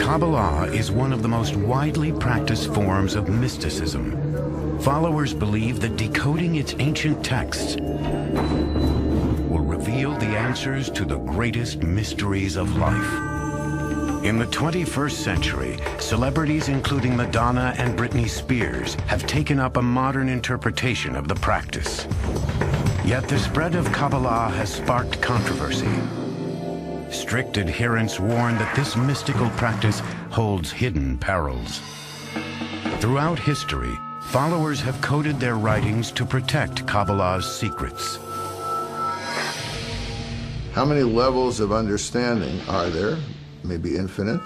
Kabbalah is one of the most widely practiced forms of mysticism. Followers believe that decoding its ancient texts will reveal the answers to the greatest mysteries of life. In the 21st century, celebrities including Madonna and Britney Spears have taken up a modern interpretation of the practice. Yet the spread of Kabbalah has sparked controversy. Strict adherents warn that this mystical practice holds hidden perils. Throughout history, followers have coded their writings to protect Kabbalah's secrets. How many levels of understanding are there? Maybe infinite.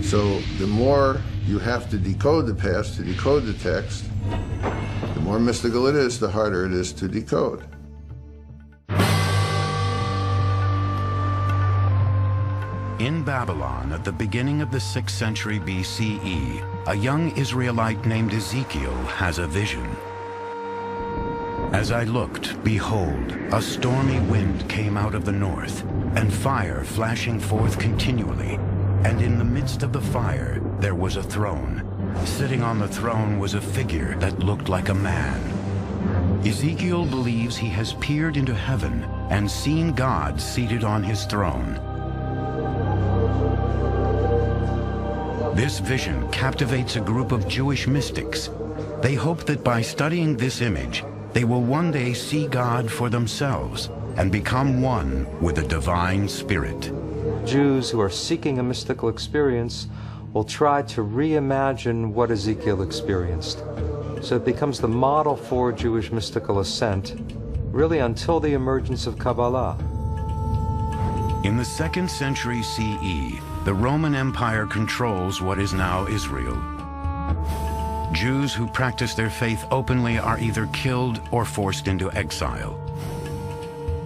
So the more you have to decode the past, to decode the text, the more mystical it is, the harder it is to decode. In Babylon, at the beginning of the 6th century BCE, a young Israelite named Ezekiel has a vision. As I looked, behold, a stormy wind came out of the north, and fire flashing forth continually. And in the midst of the fire, there was a throne. Sitting on the throne was a figure that looked like a man. Ezekiel believes he has peered into heaven and seen God seated on his throne. This vision captivates a group of Jewish mystics. They hope that by studying this image, they will one day see God for themselves and become one with the divine spirit. Jews who are seeking a mystical experience will try to reimagine what Ezekiel experienced. So it becomes the model for Jewish mystical ascent, really until the emergence of Kabbalah. In the 2nd century CE, the Roman Empire controls what is now Israel. Jews who practice their faith openly are either killed or forced into exile.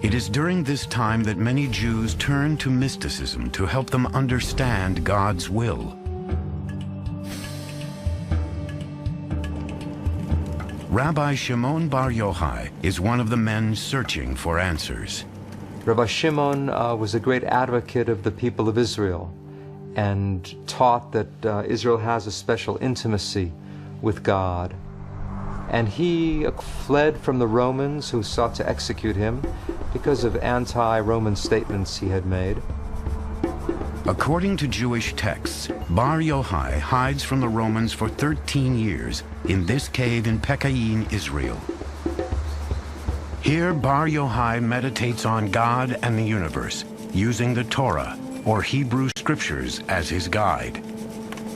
It is during this time that many Jews turn to mysticism to help them understand God's will. Rabbi Shimon Bar Yochai is one of the men searching for answers. Rabbi Shimon was a great advocate of the people of Israel and taught that Israel has a special intimacy with God. And he fled from the Romans who sought to execute him because of anti-Roman statements he had made. According to Jewish texts, Bar Yochai hides from the Romans for 13 years in this cave in Pekayin, Israel. Here, Bar Yochai meditates on God and the universe, using the Torah, or Hebrew scriptures, as his guide.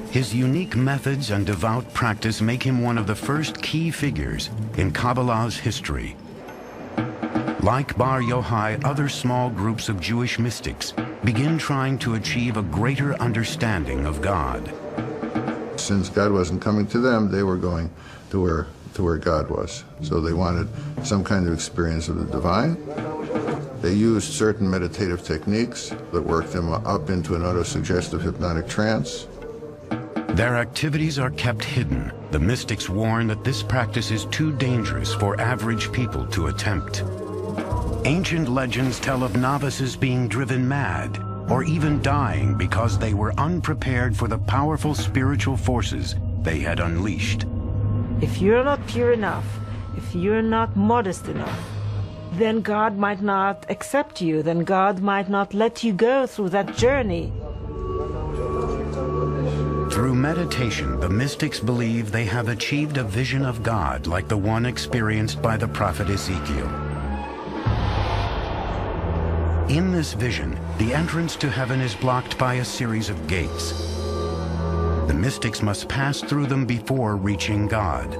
His unique methods and devout practice make him one of the first key figures in Kabbalah's history. Like Bar Yochai, other small groups of Jewish mystics begin trying to achieve a greater understanding of God. Since God wasn't coming to them, they were going to where God was. So they wanted some kind of experience of the divine. They used certain meditative techniques that worked them up into an autosuggestive hypnotic trance. Their activities are kept hidden. The mystics warn that this practice is too dangerous for average people to attempt. Ancient legends tell of novices being driven mad, or even dying because they were unprepared for the powerful spiritual forces they had unleashed. If you're not pure enough, if you're not modest enough, then God might not accept you, then God might not let you go through that journey. Through meditation, the mystics believe they have achieved a vision of God like the one experienced by the prophet Ezekiel. In this vision, the entrance to heaven is blocked by a series of gates. The mystics must pass through them before reaching God.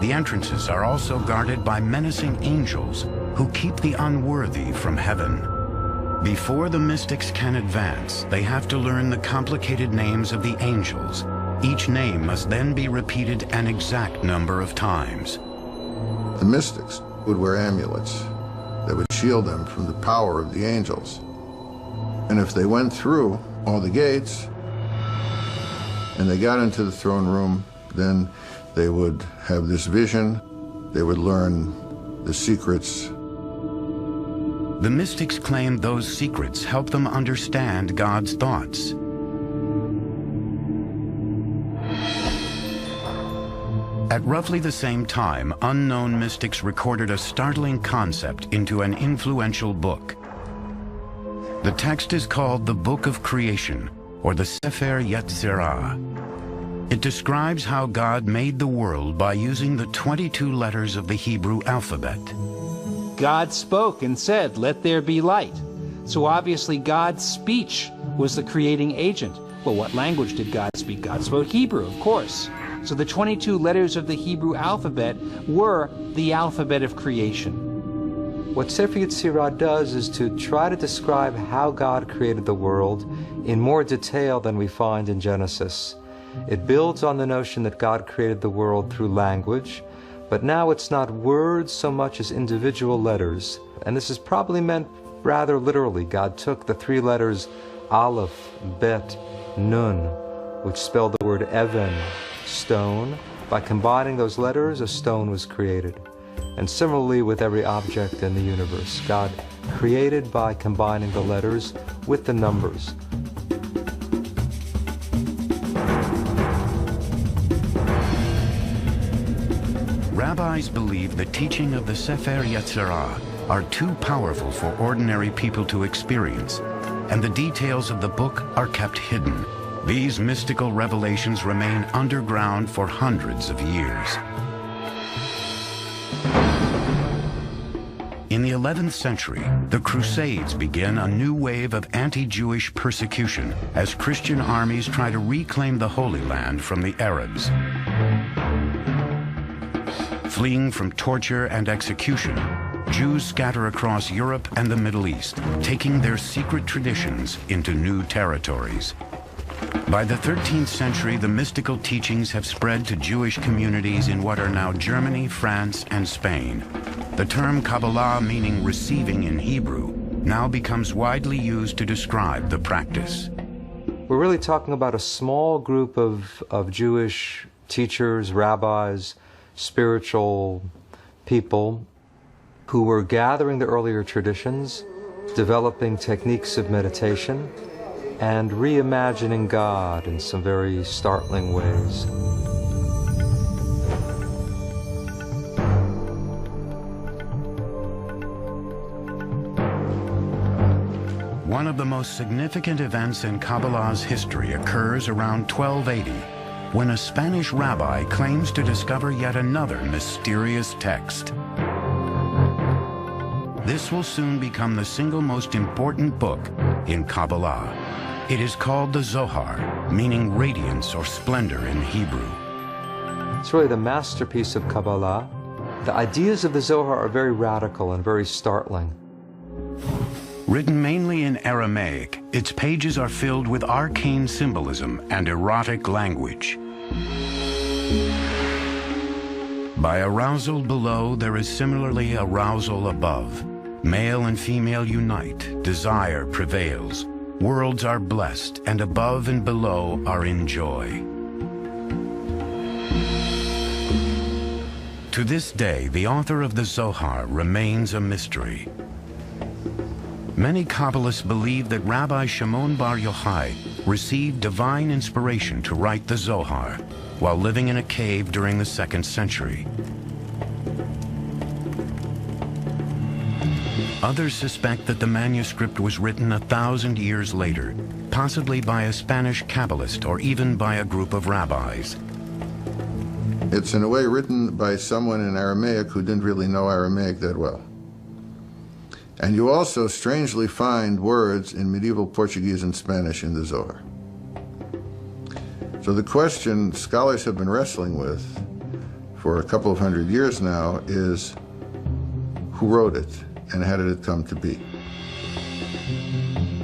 The entrances are also guarded by menacing angels who keep the unworthy from heaven. Before the mystics can advance, they have to learn the complicated names of the angels. Each name must then be repeated an exact number of times. The mystics would wear amulets that would shield them from the power of the angels. And if they went through all the gates and they got into the throne room, then they would have this vision. They would learn the secrets The mystics claimed those secrets helped them understand God's thoughts. At roughly the same time, unknown mystics recorded a startling concept into an influential book. The text is called the Book of Creation, or the Sefer Yetzirah. It describes how God made the world by using the 22 letters of the Hebrew alphabet. God spoke and said, "Let there be light." So obviously God's speech was the creating agent. Well, what language did God speak? God spoke Hebrew, of course. So the 22 letters of the Hebrew alphabet were the alphabet of creation. What Sefer Yetzirah does is to try to describe how God created the world in more detail than we find in Genesis. It builds on the notion that God created the world through language, but now it's not words so much as individual letters. And this is probably meant rather literally. God took the 3 letters Aleph, Bet, Nun, which spelled the word Even, stone. By combining those letters, a stone was created. And similarly with every object in the universe, God created by combining the letters with the numbers. Rabbis believe the teaching of the Sefer Yetzirah are too powerful for ordinary people to experience, and the details of the book are kept hidden. These mystical revelations remain underground for hundreds of years. In the 11th century, the Crusades begin a new wave of anti-Jewish persecution as Christian armies try to reclaim the Holy Land from the Arabs. Fleeing from torture and execution, Jews scatter across Europe and the Middle East, taking their secret traditions into new territories. By the 13th century, the mystical teachings have spread to Jewish communities in what are now Germany, France, and Spain. The term Kabbalah, meaning receiving in Hebrew, now becomes widely used to describe the practice. We're really talking about a small group of Jewish teachers, rabbis, spiritual people who were gathering the earlier traditions, developing techniques of meditation, and reimagining God in some very startling ways. One of the most significant events in Kabbalah's history occurs around 1280, when a Spanish rabbi claims to discover yet another mysterious text. This will soon become the single most important book in Kabbalah. It is called the Zohar, meaning radiance or splendor in Hebrew. It's really the masterpiece of Kabbalah. The ideas of the Zohar are very radical and very startling. Written mainly in Aramaic, its pages are filled with arcane symbolism and erotic language. By arousal below, there is similarly arousal above. Male and female unite, desire prevails. Worlds are blessed, and above and below are in joy. To this day, the author of the Zohar remains a mystery. Many Kabbalists believe that Rabbi Shimon Bar Yochai received divine inspiration to write the Zohar while living in a cave during the 2nd century. Others suspect that the manuscript was written 1,000 years later, possibly by a Spanish Kabbalist or even by a group of rabbis. It's in a way written by someone in Aramaic who didn't really know Aramaic that well. And you also strangely find words in medieval Portuguese and Spanish in the Zohar. So the question scholars have been wrestling with for a couple of hundred years now is, who wrote it and how did it come to be?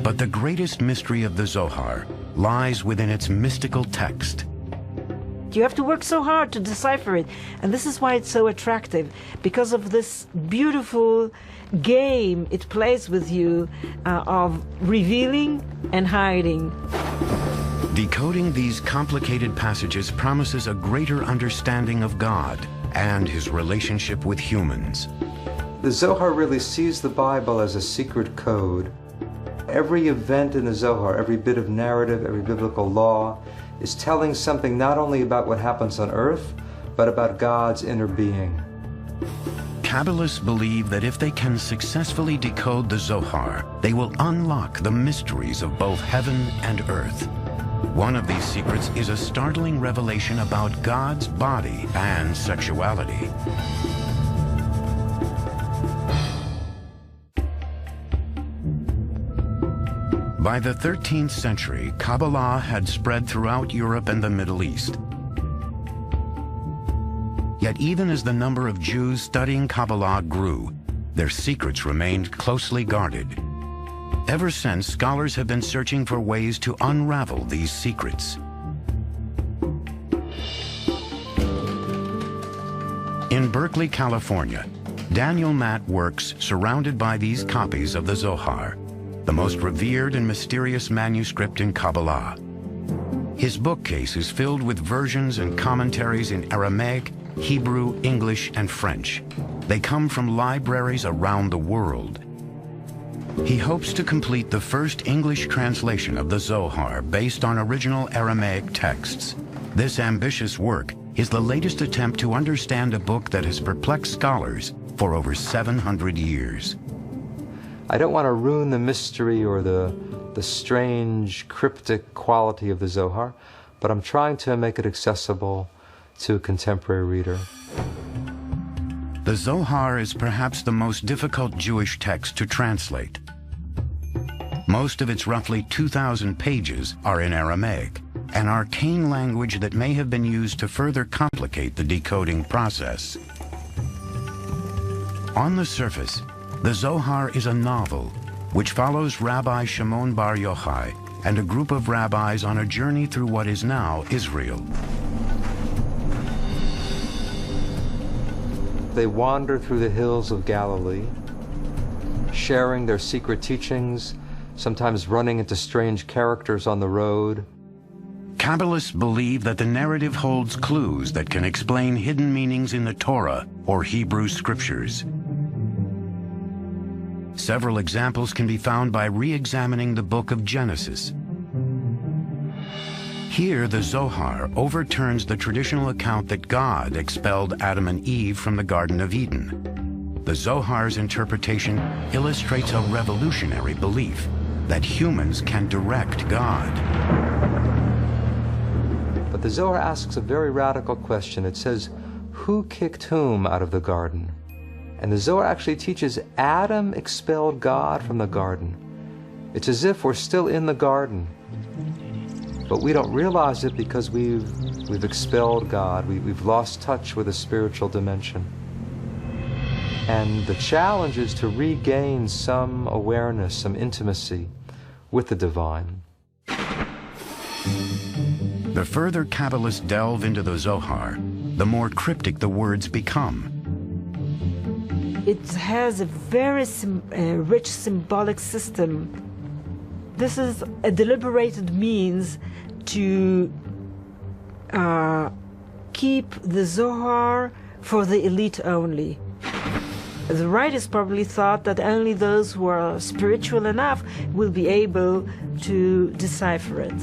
But the greatest mystery of the Zohar lies within its mystical text. You have to work so hard to decipher it, and this is why it's so attractive, because of this beautiful game it plays with you of revealing and hiding. Decoding these complicated passages promises a greater understanding of God and his relationship with humans. The Zohar really sees the Bible as a secret code. Every event in the Zohar, every bit of narrative, every biblical law, is telling something not only about what happens on earth, but about God's inner being. Kabbalists believe that if they can successfully decode the Zohar, they will unlock the mysteries of both heaven and earth. One of these secrets is a startling revelation about God's body and sexuality. By the 13th century, Kabbalah had spread throughout Europe and the Middle East. Yet even as the number of Jews studying Kabbalah grew, their secrets remained closely guarded. Ever since, scholars have been searching for ways to unravel these secrets. In Berkeley, California, Daniel Matt works surrounded by these copies of the Zohar, the most revered and mysterious manuscript in Kabbalah. His bookcase is filled with versions and commentaries in Aramaic, Hebrew, English, and French. They come from libraries around the world. He hopes to complete the first English translation of the Zohar based on original Aramaic texts. This ambitious work is the latest attempt to understand a book that has perplexed scholars for over 700 years. I don't want to ruin the mystery or the strange, cryptic quality of the Zohar, but I'm trying to make it accessible to a contemporary reader. The Zohar is perhaps the most difficult Jewish text to translate. Most of its roughly 2,000 pages are in Aramaic, an arcane language that may have been used to further complicate the decoding process. On the surface, the Zohar is a novel which follows Rabbi Shimon Bar Yochai and a group of rabbis on a journey through what is now Israel. They wander through the hills of Galilee, sharing their secret teachings, sometimes running into strange characters on the road. Kabbalists believe that the narrative holds clues that can explain hidden meanings in the Torah or Hebrew scriptures. Several examples can be found by re-examining the book of Genesis. Here, the Zohar overturns the traditional account that God expelled Adam and Eve from the Garden of Eden. The Zohar's interpretation illustrates a revolutionary belief that humans can direct God. But the Zohar asks a very radical question. It says, who kicked whom out of the garden? And the Zohar actually teaches Adam expelled God from the garden. It's as if we're still in the garden. But we don't realize it because we've expelled God. We've lost touch with the spiritual dimension. And the challenge is to regain some awareness, some intimacy with the divine. The further Kabbalists delve into the Zohar, the more cryptic the words become. It has a very rich symbolic system. This is a deliberated means to keep the Zohar for the elite only. The writers probably thought that only those who are spiritual enough will be able to decipher it.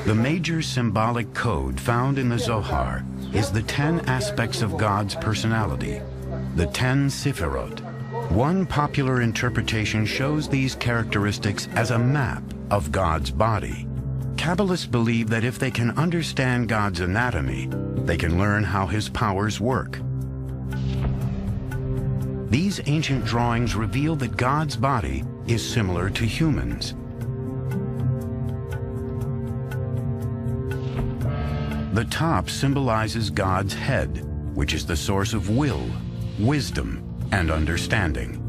The major symbolic code found in the Zohar is the 10 aspects of God's personality, the 10 Sefirot. One popular interpretation shows these characteristics as a map of God's body. Kabbalists believe that if they can understand God's anatomy, they can learn how his powers work. These ancient drawings reveal that God's body is similar to humans. The top symbolizes God's head, which is the source of will, wisdom, and understanding.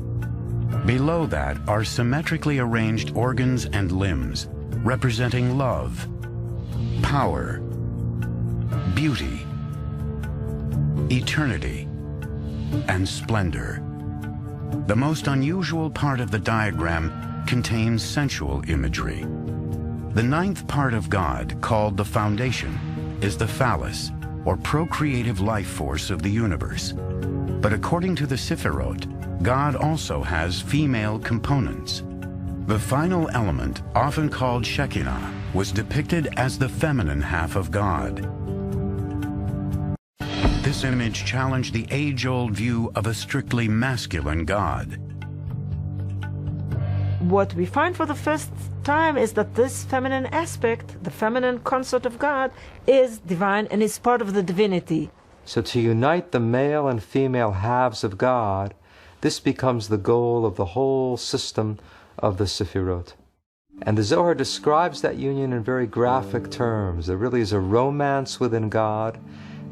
Below that are symmetrically arranged organs and limbs, representing love, power, beauty, eternity, and splendor. The most unusual part of the diagram contains sensual imagery. The ninth part of God, called the foundation, is the phallus, or procreative life force of the universe. But according to the Sephirot, God also has female components. The final element, often called Shekinah, was depicted as the feminine half of God. This image challenged the age-old view of a strictly masculine God. What we find for the first time is that this feminine aspect, the feminine consort of God, is divine and is part of the divinity. So to unite the male and female halves of God, this becomes the goal of the whole system of the Sephirot. And the Zohar describes that union in very graphic terms. There really is a romance within God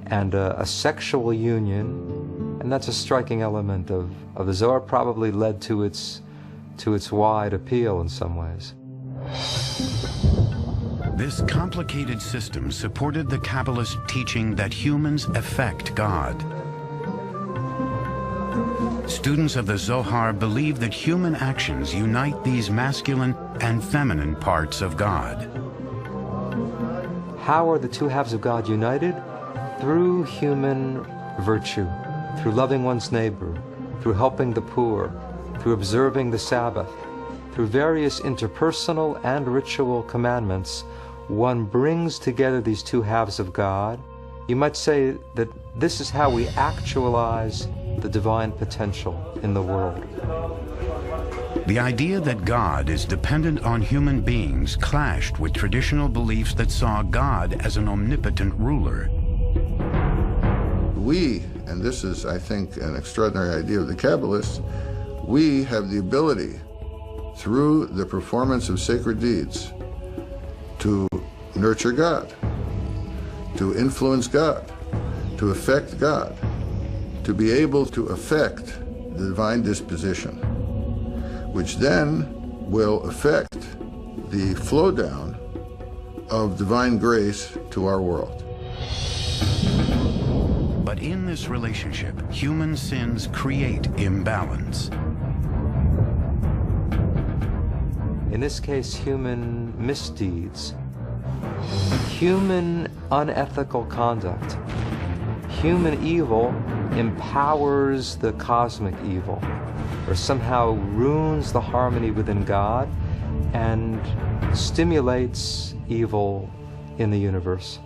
and a sexual union, and that's a striking element of the Zohar, probably led to its wide appeal in some ways. This complicated system supported the Kabbalist teaching that humans affect God. Students of the Zohar believe that human actions unite these masculine and feminine parts of God. How are the two halves of God united? Through human virtue, through loving one's neighbor, through helping the poor, through observing the Sabbath, through various interpersonal and ritual commandments. One brings together these two halves of God. You might say that this is how we actualize the divine potential in the world. The idea that God is dependent on human beings clashed with traditional beliefs that saw God as an omnipotent ruler. We, and this is, I think, an extraordinary idea of the Kabbalists, we have the ability, through the performance of sacred deeds, to nurture God, to influence God, to affect God, to be able to affect the divine disposition, which then will affect the flow down of divine grace to our world. But in this relationship, human sins create imbalance. In this case, human misdeeds, human unethical conduct, human evil empowers the cosmic evil, or somehow ruins the harmony within God and stimulates evil in the universe.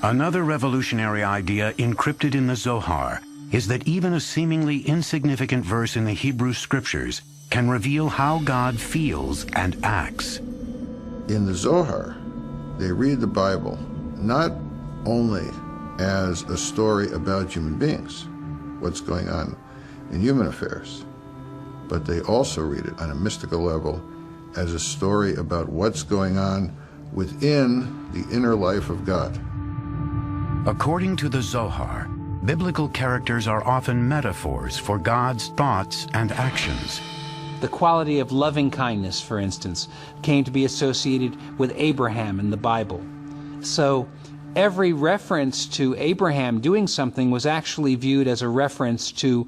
Another revolutionary idea encrypted in the Zohar is that even a seemingly insignificant verse in the Hebrew Scriptures can reveal how God feels and acts. In the Zohar, they read the Bible not only as a story about human beings, what's going on in human affairs, but they also read it on a mystical level as a story about what's going on within the inner life of God. According to the Zohar, biblical characters are often metaphors for God's thoughts and actions. The quality of loving kindness, for instance, came to be associated with Abraham in the Bible. So every reference to Abraham doing something was actually viewed as a reference to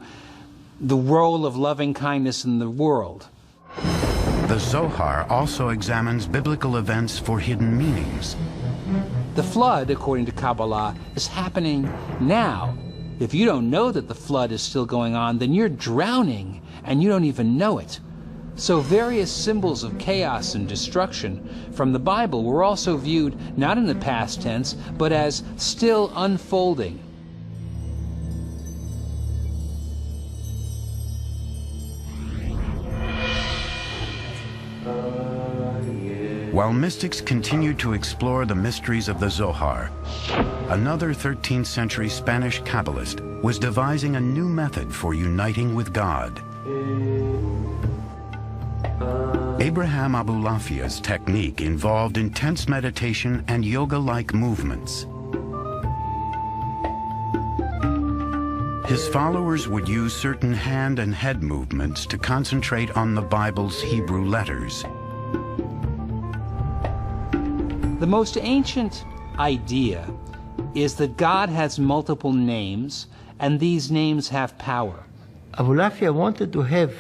the role of loving kindness in the world. The Zohar also examines biblical events for hidden meanings. The flood, according to Kabbalah, is happening now. If you don't know that the flood is still going on, then you're drowning and you don't even know it. So various symbols of chaos and destruction from the Bible were also viewed not in the past tense, but as still unfolding. While mystics continued to explore the mysteries of the Zohar, another 13th century Spanish Kabbalist was devising a new method for uniting with God. Abraham Abulafia's technique involved intense meditation and yoga-like movements. His followers would use certain hand and head movements to concentrate on the Bible's Hebrew letters. The most ancient idea is that God has multiple names, and these names have power. Abulafia wanted to have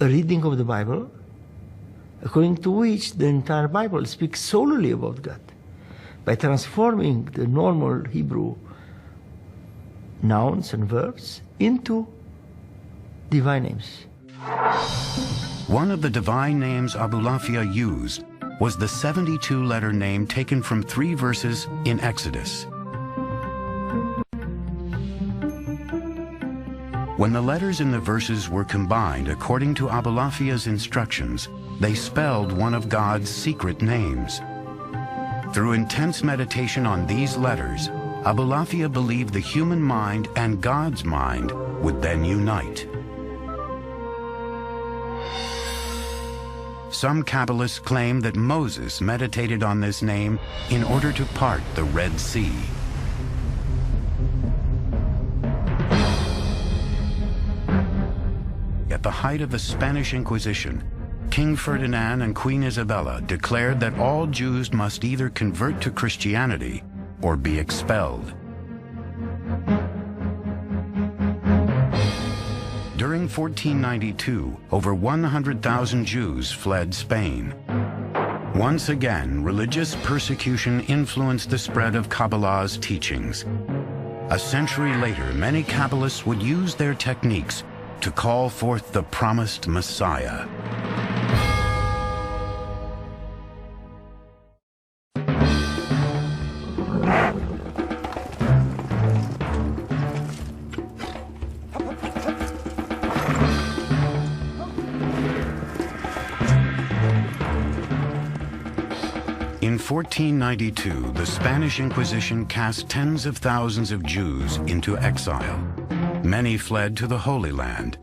a reading of the Bible according to which the entire Bible speaks solely about God. by transforming the normal Hebrew nouns and verbs into divine names. One of the divine names Abulafia used was the 72-letter name taken from 3 verses in Exodus. When the letters in the verses were combined according to Abulafia's instructions, they spelled one of God's secret names. Through intense meditation on these letters, Abulafia believed the human mind and God's mind would then unite. Some Kabbalists claim that Moses meditated on this name in order to part the Red Sea. At the height of the Spanish Inquisition, King Ferdinand and Queen Isabella declared that all Jews must either convert to Christianity or be expelled. During 1492, over 100,000 Jews fled Spain. Once again, religious persecution influenced the spread of Kabbalah's teachings. A century later, many Kabbalists would use their techniques to call forth the promised Messiah. In 1492, the Spanish Inquisition cast tens of thousands of Jews into exile. Many fled to the Holy Land.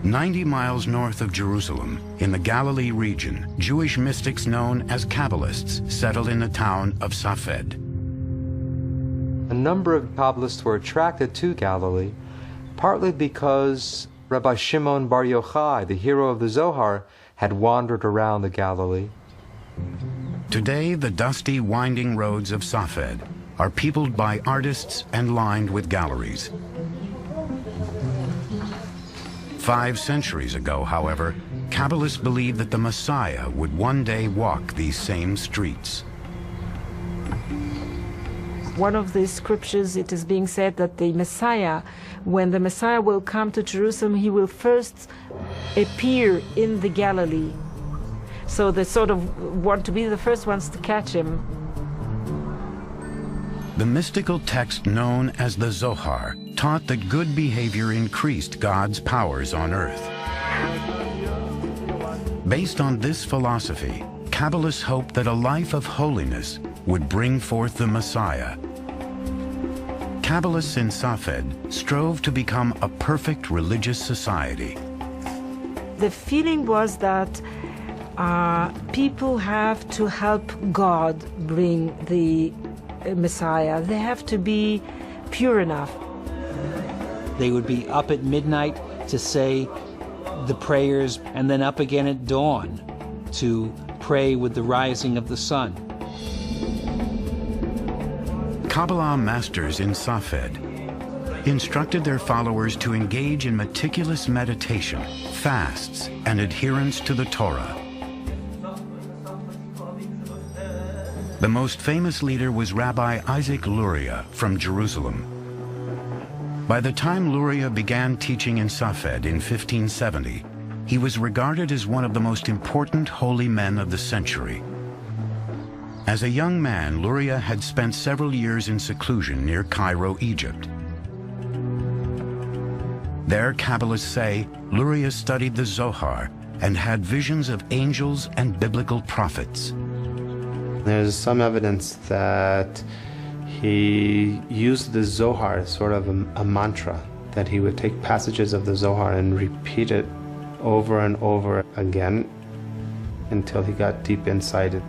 90 miles north of Jerusalem, in the Galilee region, Jewish mystics known as Kabbalists settled in the town of Safed. A number of Kabbalists were attracted to Galilee, partly because Rabbi Shimon Bar Yochai, the hero of the Zohar, had wandered around the Galilee. Today, the dusty, winding roads of Safed are peopled by artists and lined with galleries. 5 centuries ago, however, Kabbalists believed that the Messiah would one day walk these same streets. One of the scriptures, it is being said that the Messiah, when the Messiah will come to Jerusalem, he will first appear in the Galilee. So they sort of want to be the first ones to catch him. The mystical text known as the Zohar taught that good behavior increased God's powers on earth. Based on this philosophy, Kabbalists hoped that a life of holiness would bring forth the Messiah. Kabbalists in Safed strove to become a perfect religious society. The feeling was that people have to help God bring the Messiah. They have to be pure enough. They would be up at midnight to say the prayers, and then up again at dawn to pray with the rising of the sun. Kabbalah masters in Safed instructed their followers to engage in meticulous meditation, fasts, and adherence to the Torah. The most famous leader was Rabbi Isaac Luria from Jerusalem. By the time Luria began teaching in Safed in 1570, he was regarded as one of the most important holy men of the century. As a young man, Luria had spent several years in seclusion near Cairo, Egypt. There, Kabbalists say, Luria studied the Zohar and had visions of angels and biblical prophets. There's some evidence that he used the Zohar as sort of a mantra, that he would take passages of the Zohar and repeat it over and over again until he got deep inside it.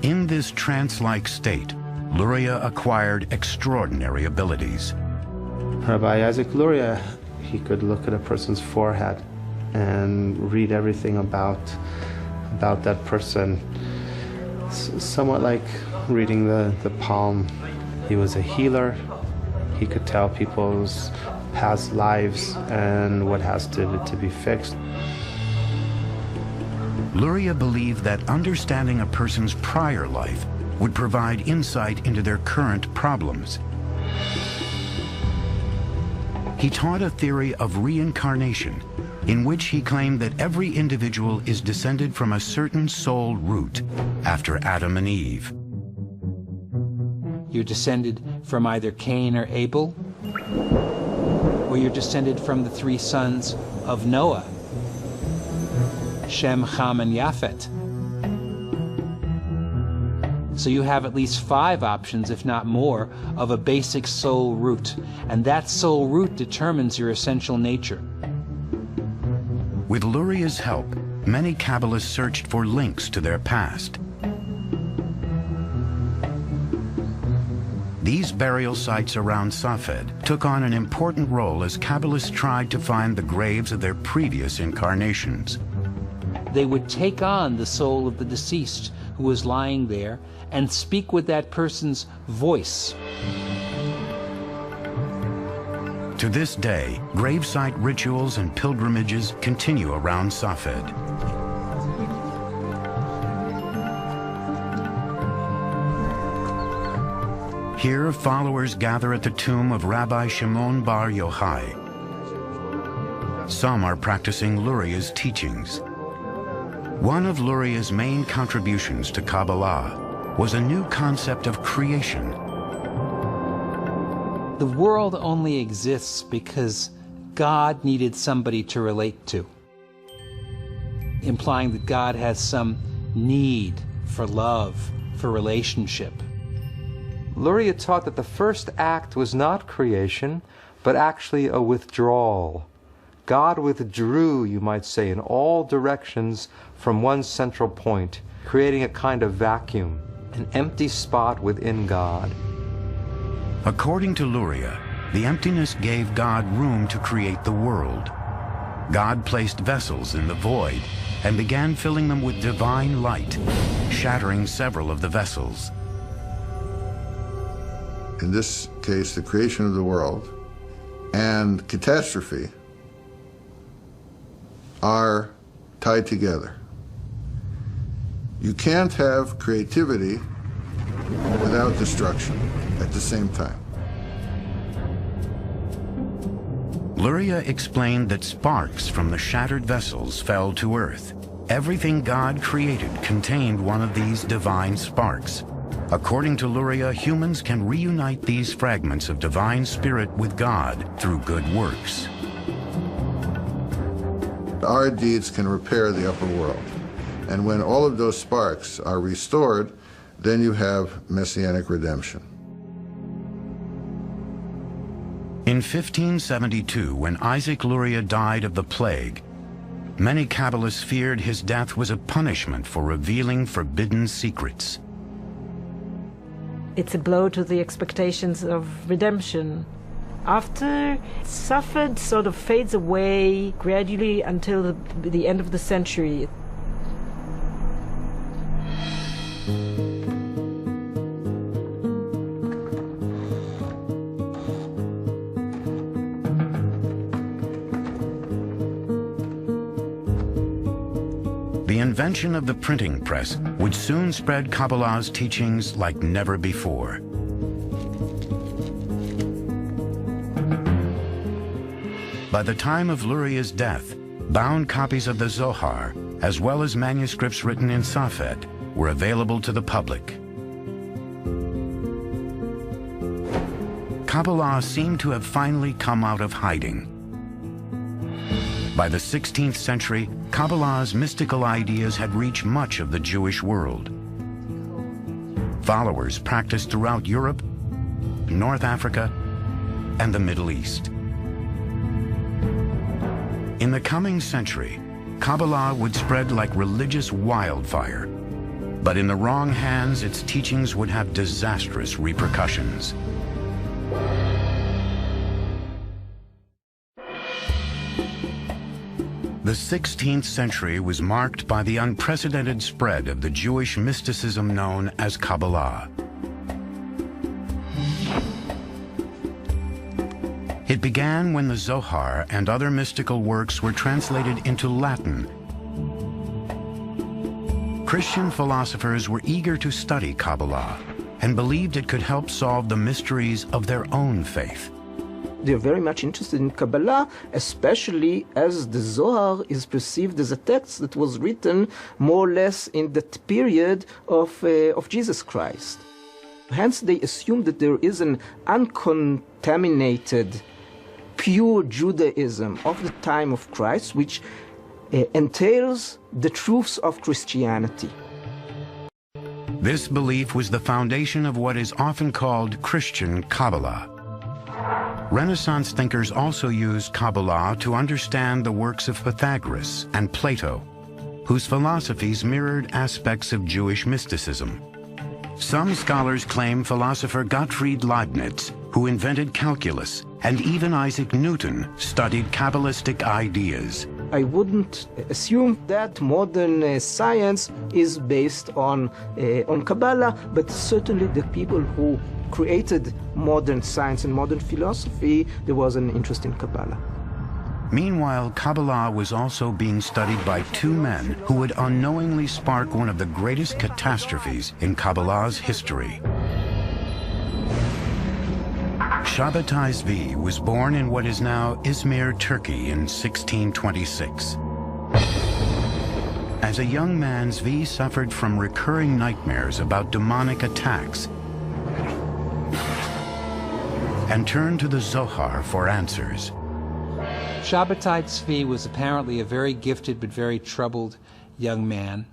In this trance-like state, Luria acquired extraordinary abilities. Rabbi Isaac Luria, he could look at a person's forehead and read everything about that person, somewhat like reading the palm. He was a healer. He could tell people's past lives and what has to be fixed. Luria believed that understanding a person's prior life would provide insight into their current problems. He taught a theory of reincarnation, in which he claimed that every individual is descended from a certain soul root after Adam and Eve. You're descended from either Cain or Abel, or you're descended from the three sons of Noah, Shem, Ham, and Japhet. So you have at least 5 options, if not more, of a basic soul root, and that soul root determines your essential nature. With Luria's help, many Kabbalists searched for links to their past. These burial sites around Safed took on an important role as Kabbalists tried to find the graves of their previous incarnations. They would take on the soul of the deceased who was lying there and speak with that person's voice. To this day, gravesite rituals and pilgrimages continue around Safed. Here, followers gather at the tomb of Rabbi Shimon Bar Yochai. Some are practicing Luria's teachings. One of Luria's main contributions to Kabbalah was a new concept of creation. The world only exists because God needed somebody to relate to, implying that God has some need for love, for relationship. Luria taught that the first act was not creation, but actually a withdrawal. God withdrew, you might say, in all directions from one central point, creating a kind of vacuum, an empty spot within God. According to Luria, the emptiness gave God room to create the world. God placed vessels in the void and began filling them with divine light, shattering several of the vessels. In this case, the creation of the world and catastrophe are tied together. You can't have creativity without destruction at the same time. Luria explained that sparks from the shattered vessels fell to earth. Everything God created contained one of these divine sparks. According to Luria, humans can reunite these fragments of divine spirit with God through good works. Our deeds can repair the upper world. And when all of those sparks are restored, then you have messianic redemption. In 1572, when Isaac Luria died of the plague, many Kabbalists feared his death was a punishment for revealing forbidden secrets. It's a blow to the expectations of redemption. After Safed sort of fades away gradually until the end of the century. The invention of the printing press would soon spread Kabbalah's teachings like never before. By the time of Luria's death, bound copies of the Zohar, as well as manuscripts written in Safed, were available to the public. Kabbalah seemed to have finally come out of hiding. By the 16th century, Kabbalah's mystical ideas had reached much of the Jewish world. Followers practiced throughout Europe, North Africa, and the Middle East. In the coming century, Kabbalah would spread like religious wildfire, but in the wrong hands, its teachings would have disastrous repercussions. The 16th century was marked by the unprecedented spread of the Jewish mysticism known as Kabbalah. It began when the Zohar and other mystical works were translated into Latin Christian philosophers were eager to study Kabbalah and believed it could help solve the mysteries of their own faith. They're very much interested in Kabbalah, especially as the Zohar is perceived as a text that was written more or less in that period of Jesus Christ. Hence, they assume that there is an uncontaminated, pure Judaism of the time of Christ, which entails the truths of Christianity. This belief was the foundation of what is often called Christian Kabbalah. Renaissance thinkers also used Kabbalah to understand the works of Pythagoras and Plato, whose philosophies mirrored aspects of Jewish mysticism. Some scholars claim philosopher Gottfried Leibniz, who invented calculus, and even Isaac Newton studied Kabbalistic ideas. I wouldn't assume that modern science is based on Kabbalah, but certainly the people who created modern science and modern philosophy, there was an interest in Kabbalah. Meanwhile, Kabbalah was also being studied by two men who would unknowingly spark one of the greatest catastrophes in Kabbalah's history. Shabbatai Zvi was born in what is now Izmir, Turkey in 1626. As a young man, Zvi suffered from recurring nightmares about demonic attacks and turned to the Zohar for answers. Shabbatai Tzvi was apparently a very gifted but very troubled young man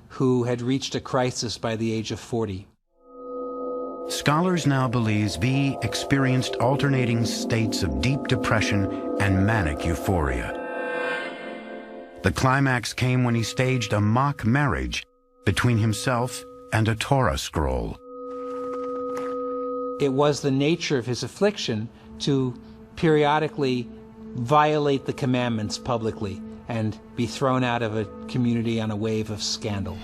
who had reached a crisis by the age of 40. Scholars now believe Zvi experienced alternating states of deep depression and manic euphoria. The climax came when he staged a mock marriage between himself and a Torah scroll. It was the nature of his affliction to periodically violate the commandments publicly and be thrown out of a community on a wave of scandal.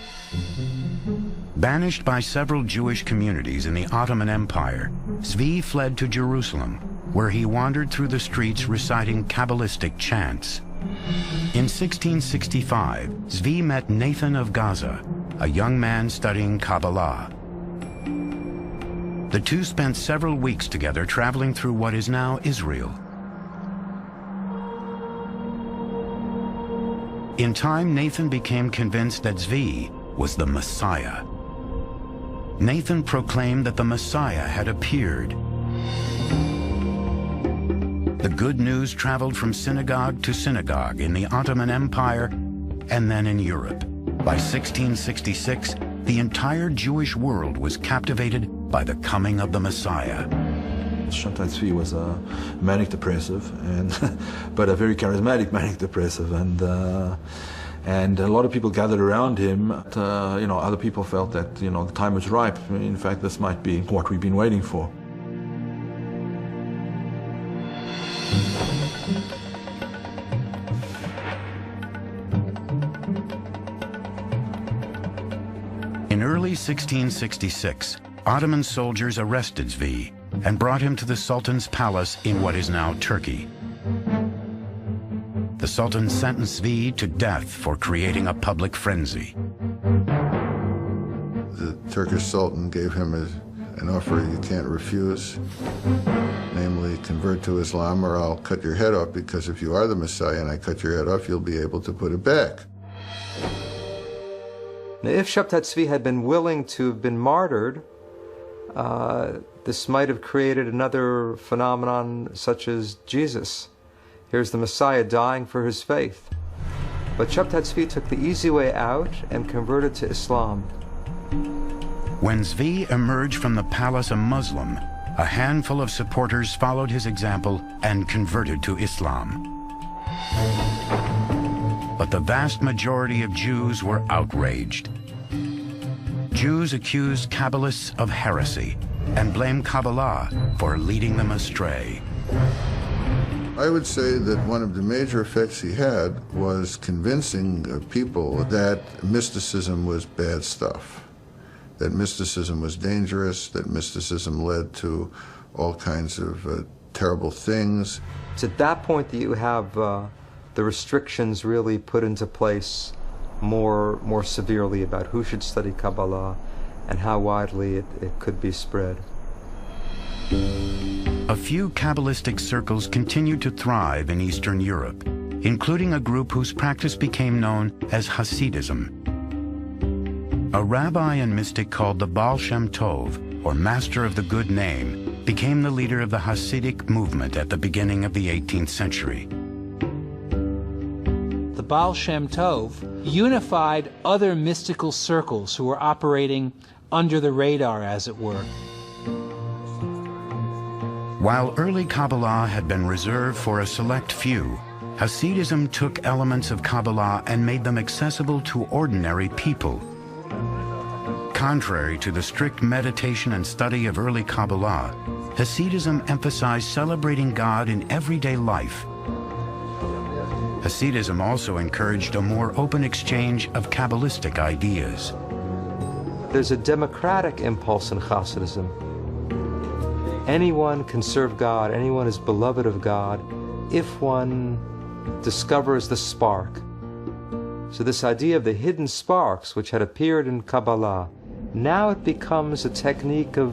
Banished by several Jewish communities in the Ottoman Empire, Zvi fled to Jerusalem, where he wandered through the streets reciting Kabbalistic chants. In 1665, Zvi met Nathan of Gaza, a young man studying Kabbalah. The two spent several weeks together traveling through what is now Israel. In time, Nathan became convinced that Zvi was the Messiah. Nathan proclaimed that the Messiah had appeared. The good news traveled from synagogue to synagogue in the Ottoman Empire and then in Europe. By 1666, the entire Jewish world was captivated by the coming of the Messiah. Shabbatai Tzvi was a manic depressive, but a very charismatic manic depressive, and a lot of people gathered around him. Other people felt that the time was ripe. In fact, this might be what we've been waiting for. In early 1666, Ottoman soldiers arrested Zvi and brought him to the Sultan's palace in what is now Turkey. The Sultan sentenced Zvi to death for creating a public frenzy. The Turkish Sultan gave him an offer you can't refuse, namely convert to Islam or I'll cut your head off, because if you are the Messiah and I cut your head off, you'll be able to put it back. Now, if Shabbatai Tzvi had been willing to have been martyred, this might have created another phenomenon such as Jesus. Here's the Messiah dying for his faith. But Shabbatai Tzvi took the easy way out and converted to Islam. When Zvi emerged from the palace a Muslim, a handful of supporters followed his example and converted to Islam. But the vast majority of Jews were outraged. Jews accused Kabbalists of heresy and blamed Kabbalah for leading them astray. I would say that one of the major effects he had was convincing people that mysticism was bad stuff, that mysticism was dangerous, that mysticism led to all kinds of terrible things. It's at that point that you have the restrictions really put into place more severely about who should study Kabbalah and how widely it could be spread. A few Kabbalistic circles continued to thrive in Eastern Europe, including a group whose practice became known as Hasidism. A rabbi and mystic called the Baal Shem Tov, or Master of the Good Name, became the leader of the Hasidic movement at the beginning of the 18th century. The Baal Shem Tov unified other mystical circles who were operating under the radar, as it were. While early Kabbalah had been reserved for a select few, Hasidism took elements of Kabbalah and made them accessible to ordinary people. Contrary to the strict meditation and study of early Kabbalah, Hasidism emphasized celebrating God in everyday life. Hasidism also encouraged a more open exchange of Kabbalistic ideas. There's a democratic impulse in Hasidism. Anyone can serve God, anyone is beloved of God, if one discovers the spark. So this idea of the hidden sparks, which had appeared in Kabbalah, now it becomes a technique of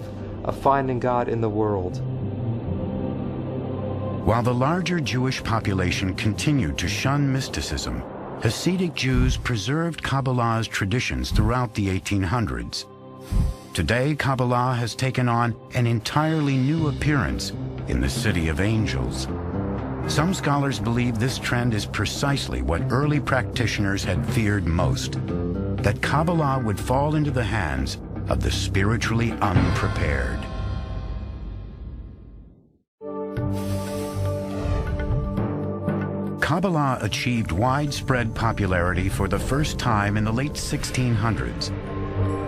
finding God in the world. While the larger Jewish population continued to shun mysticism, Hasidic Jews preserved Kabbalah's traditions throughout the 1800s. Today, Kabbalah has taken on an entirely new appearance in the City of Angels. Some scholars believe this trend is precisely what early practitioners had feared most, that Kabbalah would fall into the hands of the spiritually unprepared. Kabbalah achieved widespread popularity for the first time in the late 1600s.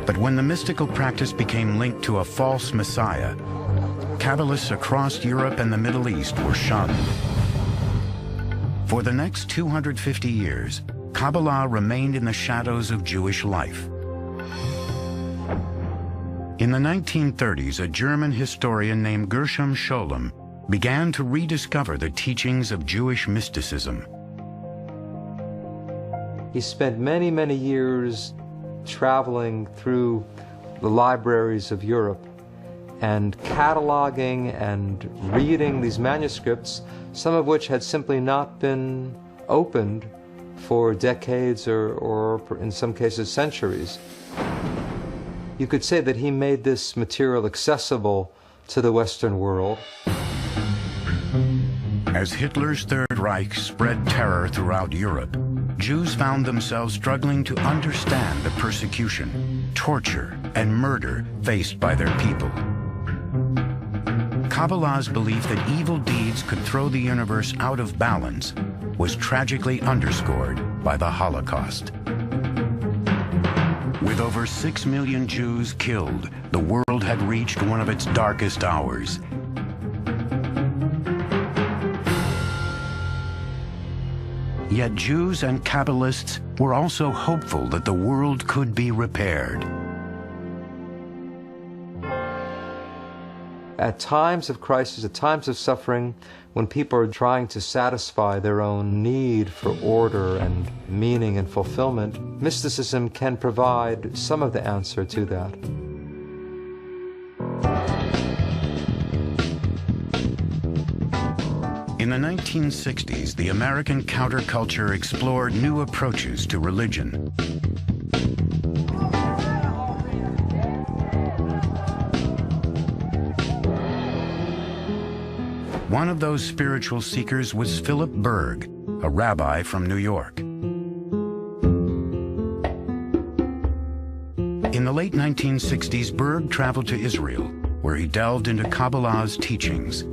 But when the mystical practice became linked to a false messiah, Kabbalists across Europe and the Middle East were shunned. For the next 250 years, Kabbalah remained in the shadows of Jewish life. In the 1930s, a German historian named Gershom Scholem began to rediscover the teachings of Jewish mysticism. He spent many, many years traveling through the libraries of Europe and cataloging and reading these manuscripts, some of which had simply not been opened for decades or in some cases centuries. You could say that he made this material accessible to the Western world. As Hitler's Third Reich spread terror throughout Europe, Jews found themselves struggling to understand the persecution, torture, and murder faced by their people. Kabbalah's belief that evil deeds could throw the universe out of balance was tragically underscored by the Holocaust. With over 6 million Jews killed, the world had reached one of its darkest hours. Yet Jews and Kabbalists were also hopeful that the world could be repaired. At times of crisis, at times of suffering, when people are trying to satisfy their own need for order and meaning and fulfillment, mysticism can provide some of the answer to that. In the 1960s, the American counterculture explored new approaches to religion. One of those spiritual seekers was Philip Berg, a rabbi from New York. In the late 1960s, Berg traveled to Israel, where he delved into Kabbalah's teachings.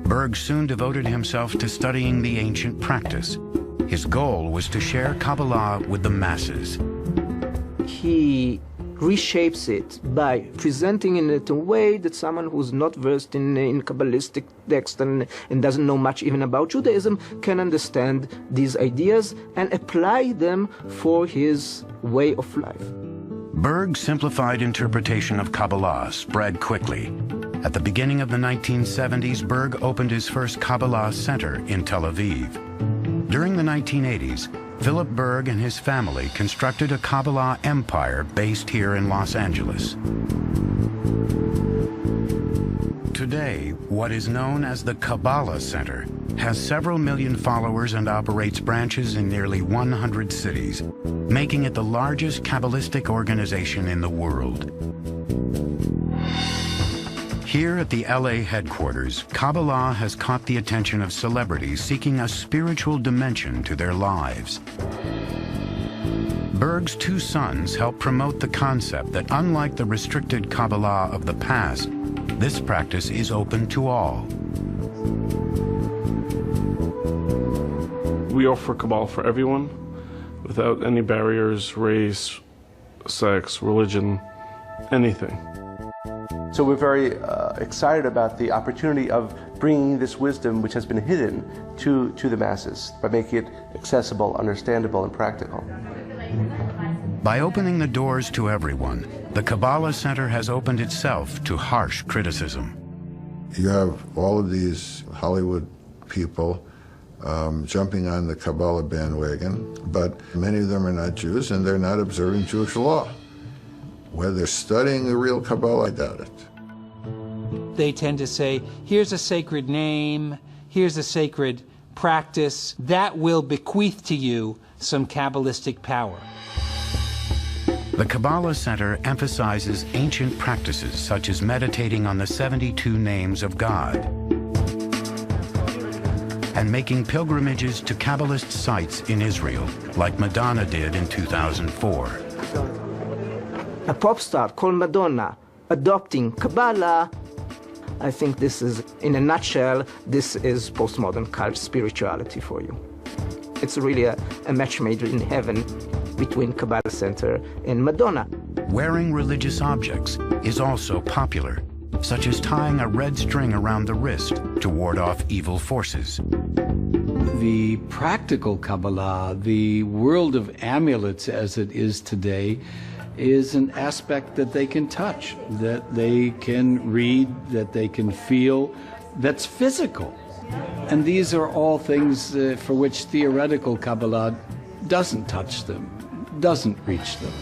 Berg soon devoted himself to studying the ancient practice. His goal was to share Kabbalah with the masses. He reshapes it by presenting it in a way that someone who's not versed in Kabbalistic text and doesn't know much even about Judaism can understand these ideas and apply them for his way of life. Berg's simplified interpretation of Kabbalah spread quickly. At the beginning of the 1970s, Berg opened his first Kabbalah center in Tel Aviv. During the 1980s, Philip Berg and his family constructed a Kabbalah empire based here in Los Angeles. Today, what is known as the Kabbalah Center has several million followers and operates branches in nearly 100 cities, making it the largest Kabbalistic organization in the world. Here at the LA headquarters, Kabbalah has caught the attention of celebrities seeking a spiritual dimension to their lives. Berg's two sons help promote the concept that unlike the restricted Kabbalah of the past, this practice is open to all. We offer Kabbalah for everyone, without any barriers, race, sex, religion, anything. So we're very excited about the opportunity of bringing this wisdom, which has been hidden, to the masses by making it accessible, understandable, and practical. By opening the doors to everyone, the Kabbalah Center has opened itself to harsh criticism. You have all of these Hollywood people jumping on the Kabbalah bandwagon, but many of them are not Jews and they're not observing Jewish law. Whether they're studying the real Kabbalah, I doubt it. They tend to say, here's a sacred name, here's a sacred practice, that will bequeath to you some Kabbalistic power. The Kabbalah Center emphasizes ancient practices such as meditating on the 72 names of God and making pilgrimages to Kabbalist sites in Israel, like Madonna did in 2004. A pop star called Madonna adopting Kabbalah, I think this is, in a nutshell, this is postmodern cult spirituality for you. It's really a match made in heaven between Kabbalah Center and Madonna. Wearing religious objects is also popular, such as tying a red string around the wrist to ward off evil forces. The practical Kabbalah, the world of amulets as it is today, is an aspect that they can touch, that they can read, that they can feel, that's physical. And these are all things for which theoretical Kabbalah doesn't touch them, doesn't reach them.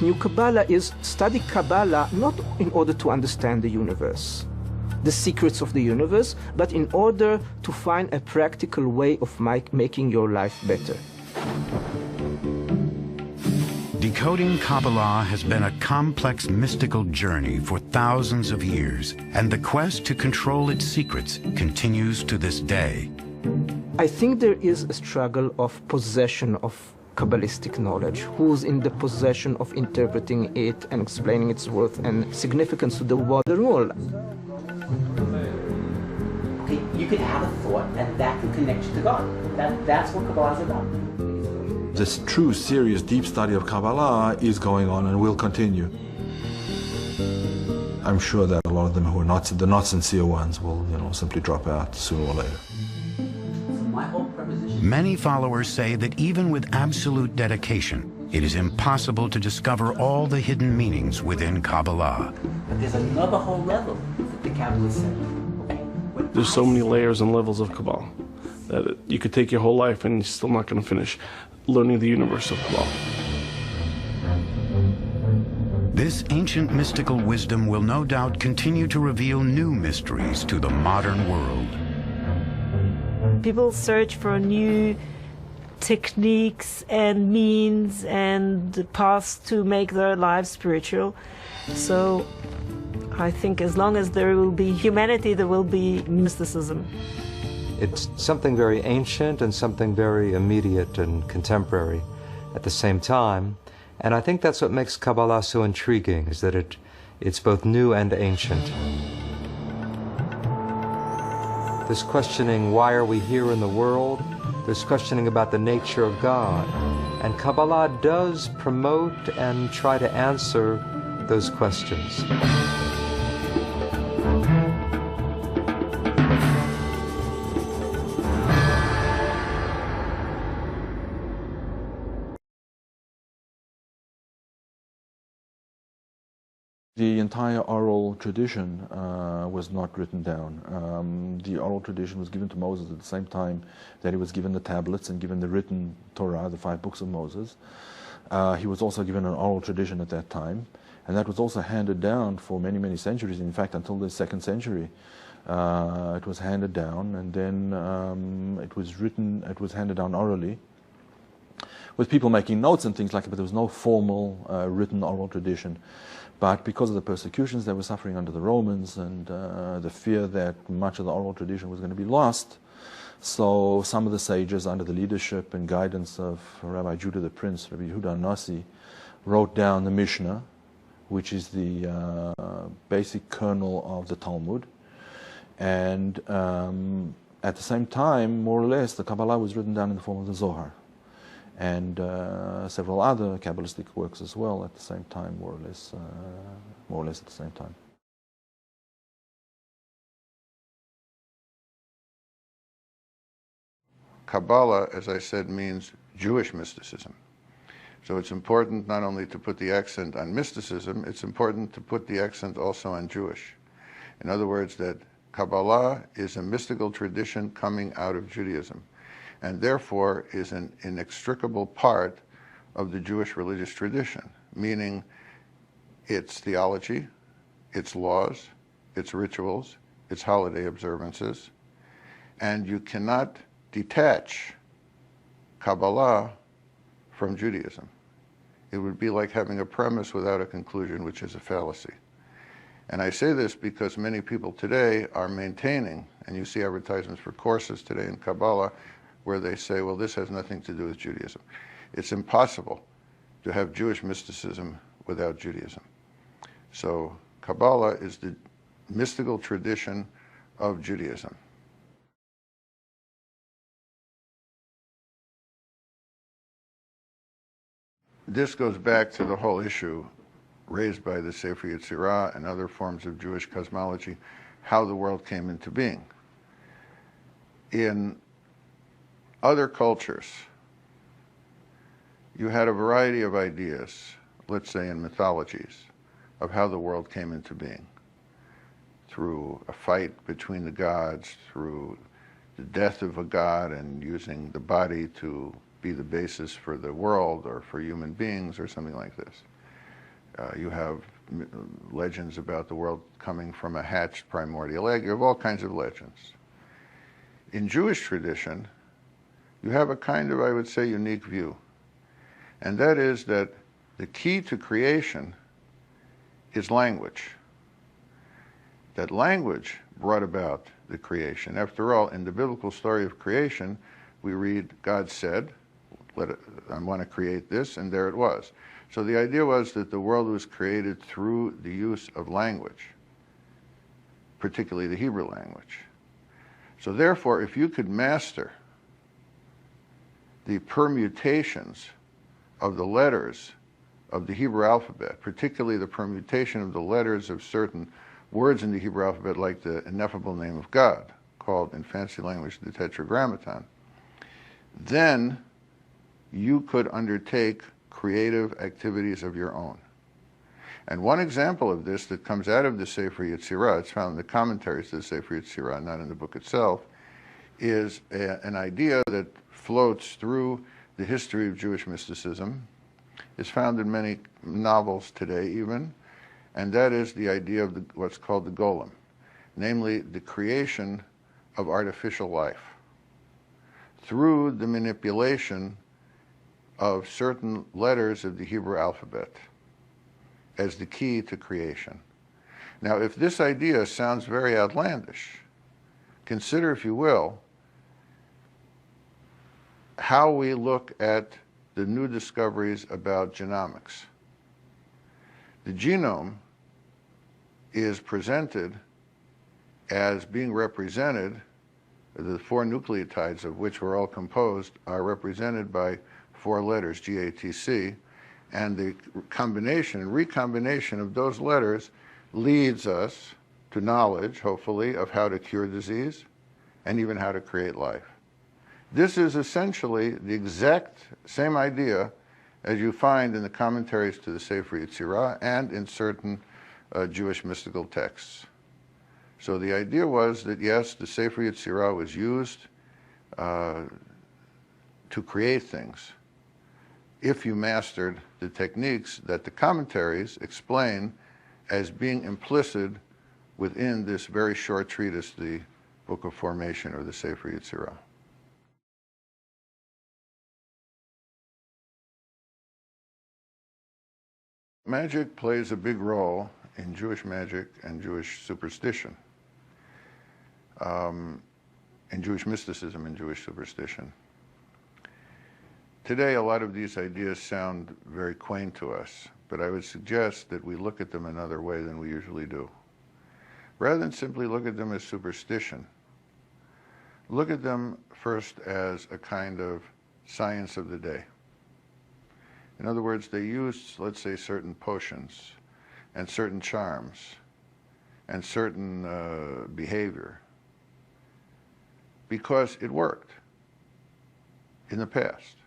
New Kabbalah is study Kabbalah not in order to understand the universe, the secrets of the universe, but in order to find a practical way of making your life better. Decoding Kabbalah has been a complex mystical journey for thousands of years, and the quest to control its secrets continues to this day. I think there is a struggle of possession of Kabbalistic knowledge. Who's in the possession of interpreting it and explaining its worth and significance to the modern world? Okay, you could have a thought and that can connect you to God. That's what Kabbalah is about. This true, serious, deep study of Kabbalah is going on and will continue. I'm sure that a lot of them who are not the not sincere ones will, simply drop out sooner or later. Many followers say that even with absolute dedication, it is impossible to discover all the hidden meanings within Kabbalah. But there's another whole level that the Kabbalists said. There's so many layers and levels of Kabbalah that you could take your whole life and you're still not going to finish learning the universe of Kabbalah. This ancient mystical wisdom will no doubt continue to reveal new mysteries to the modern world. People search for new techniques and means and paths to make their lives spiritual. So I think as long as there will be humanity, there will be mysticism. It's something very ancient and something very immediate and contemporary at the same time. And I think that's what makes Kabbalah so intriguing, is that it's both new and ancient. There's questioning, why are we here in the world? There's questioning about the nature of God. And Kabbalah does promote and try to answer those questions. The entire oral tradition was not written down. The oral tradition was given to Moses at the same time that he was given the tablets and given the written Torah, the 5 books of Moses. He was also given an oral tradition at that time, and that was also handed down for many, many centuries. In fact, until the 2nd century, it was handed down, and then it was handed down orally, with people making notes and things like that, but there was no formal written oral tradition. But because of the persecutions they were suffering under the Romans and the fear that much of the oral tradition was going to be lost, so some of the sages, under the leadership and guidance of Rabbi Judah the Prince, Rabbi Yehuda Nasi, wrote down the Mishnah, which is the basic kernel of the Talmud. And at the same time, more or less, the Kabbalah was written down in the form of the Zohar, and several other Kabbalistic works as well at the same time, more or less at the same time. Kabbalah, as I said, means Jewish mysticism. So it's important not only to put the accent on mysticism, it's important to put the accent also on Jewish. In other words, that Kabbalah is a mystical tradition coming out of Judaism, and therefore is an inextricable part of the Jewish religious tradition, meaning its theology, its laws, its rituals, its holiday observances, and you cannot detach Kabbalah from Judaism. It would be like having a premise without a conclusion, which is a fallacy. And I say this because many people today are maintaining, and you see advertisements for courses today in Kabbalah, where they say, well, this has nothing to do with Judaism. It's impossible to have Jewish mysticism without Judaism. So Kabbalah is the mystical tradition of Judaism. This goes back to the whole issue raised by the Sefer Yetzirah and other forms of Jewish cosmology, how the world came into being. In other cultures, you had a variety of ideas, let's say in mythologies, of how the world came into being. Through a fight between the gods, through the death of a god and using the body to be the basis for the world or for human beings or something like this. You have legends about the world coming from a hatched primordial egg. You have all kinds of legends. In Jewish tradition, you have a kind of, I would say, unique view. And that is that the key to creation is language. That language brought about the creation. After all, in the biblical story of creation, we read, God said, I want to create this, and there it was. So the idea was that the world was created through the use of language, particularly the Hebrew language. So therefore, if you could master the permutations of the letters of the Hebrew alphabet, particularly the permutation of the letters of certain words in the Hebrew alphabet, like the ineffable name of God, called in fancy language the Tetragrammaton, then you could undertake creative activities of your own. And one example of this that comes out of the Sefer Yetzirah, it's found in the commentaries to the Sefer Yetzirah, not in the book itself, is an idea that floats through the history of Jewish mysticism. It's found in many novels today even, and that is the idea of what's called the golem, namely the creation of artificial life through the manipulation of certain letters of the Hebrew alphabet as the key to creation. Now, if this idea sounds very outlandish, consider, if you will, how we look at the new discoveries about genomics. The genome is presented as being represented, the 4 nucleotides of which we're all composed are represented by 4 letters, GATC, and the combination and recombination of those letters leads us to knowledge, hopefully, of how to cure disease and even how to create life. This is essentially the exact same idea as you find in the commentaries to the Sefer Yetzirah and in certain Jewish mystical texts. So the idea was that, yes, the Sefer Yetzirah was used to create things if you mastered the techniques that the commentaries explain as being implicit within this very short treatise, the Book of Formation, or the Sefer Yetzirah. Magic plays a big role in Jewish magic and Jewish superstition, in Jewish mysticism and Jewish superstition. Today, a lot of these ideas sound very quaint to us, but I would suggest that we look at them another way than we usually do. Rather than simply look at them as superstition, look at them first as a kind of science of the day. In other words, they used, let's say, certain potions and certain charms and certain behavior because it worked in the past.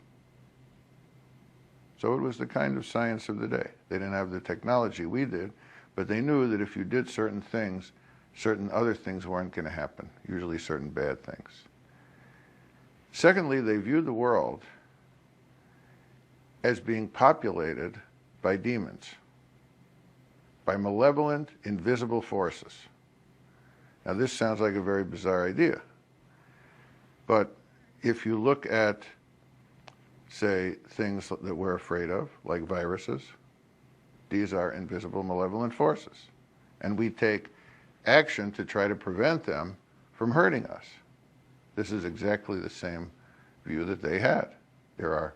So it was the kind of science of the day. They didn't have the technology we did, but they knew that if you did certain things, certain other things weren't going to happen, usually certain bad things. Secondly, they viewed the world as being populated by demons, by malevolent, invisible forces. Now, this sounds like a very bizarre idea, but if you look at, say, things that we're afraid of, like viruses, these are invisible, malevolent forces, and we take action to try to prevent them from hurting us. This is exactly the same view that they had. There are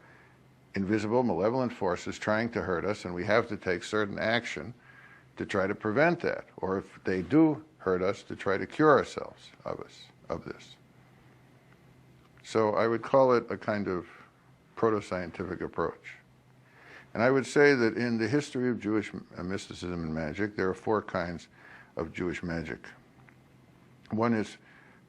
invisible, malevolent forces trying to hurt us, and we have to take certain action to try to prevent that, or if they do hurt us, to try to cure ourselves of this. So I would call it a kind of proto-scientific approach. And I would say that in the history of Jewish mysticism and magic, there are four kinds of Jewish magic. One is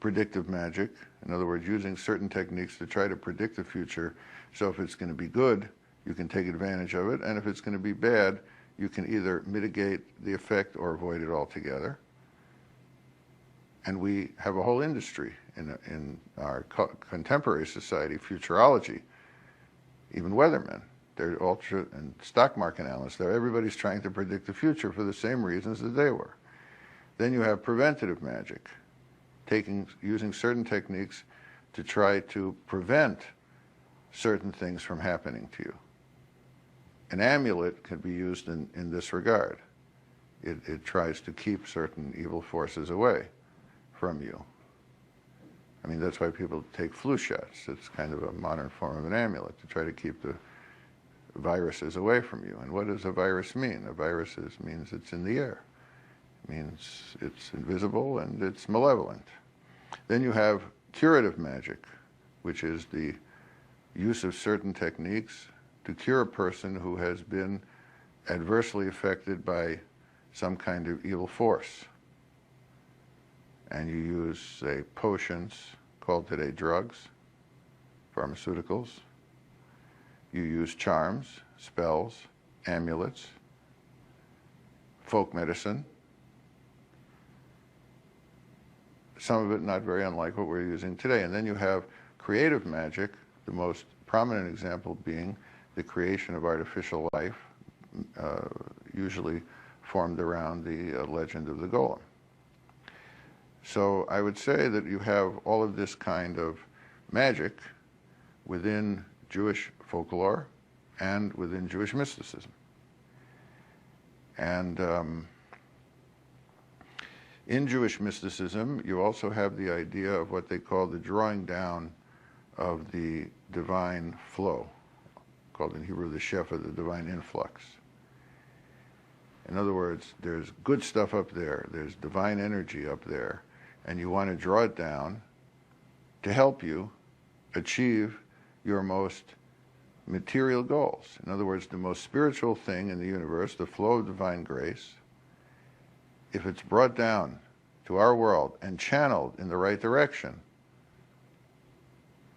predictive magic, in other words, using certain techniques to try to predict the future, so if it's going to be good, you can take advantage of it, and if it's going to be bad, you can either mitigate the effect or avoid it altogether. And we have a whole industry in our contemporary society, futurology, even weathermen. They're ultra and stock market analysts. Everybody's trying to predict the future for the same reasons that they were. Then you have preventative magic, using certain techniques to try to prevent certain things from happening to you. An amulet can be used in this regard. It tries to keep certain evil forces away from you. I mean, that's why people take flu shots. It's kind of a modern form of an amulet to try to keep the viruses away from you. And what does a virus mean? A virus means it's in the air. It means it's invisible and it's malevolent. Then you have curative magic, which is the use of certain techniques to cure a person who has been adversely affected by some kind of evil force. And you use, say, potions, called today drugs, pharmaceuticals. You use charms, spells, amulets, folk medicine. Some of it not very unlike what we're using today. And then you have creative magic, the most prominent example being the creation of artificial life, usually formed around the legend of the golem. So I would say that you have all of this kind of magic within Jewish folklore and within Jewish mysticism. And in Jewish mysticism, you also have the idea of what they call the drawing down of the divine flow, called in Hebrew the Shefa, the divine influx. In other words, there's good stuff up there, there's divine energy up there, and you want to draw it down to help you achieve your most material goals. In other words, the most spiritual thing in the universe, the flow of divine grace, if it's brought down to our world and channeled in the right direction,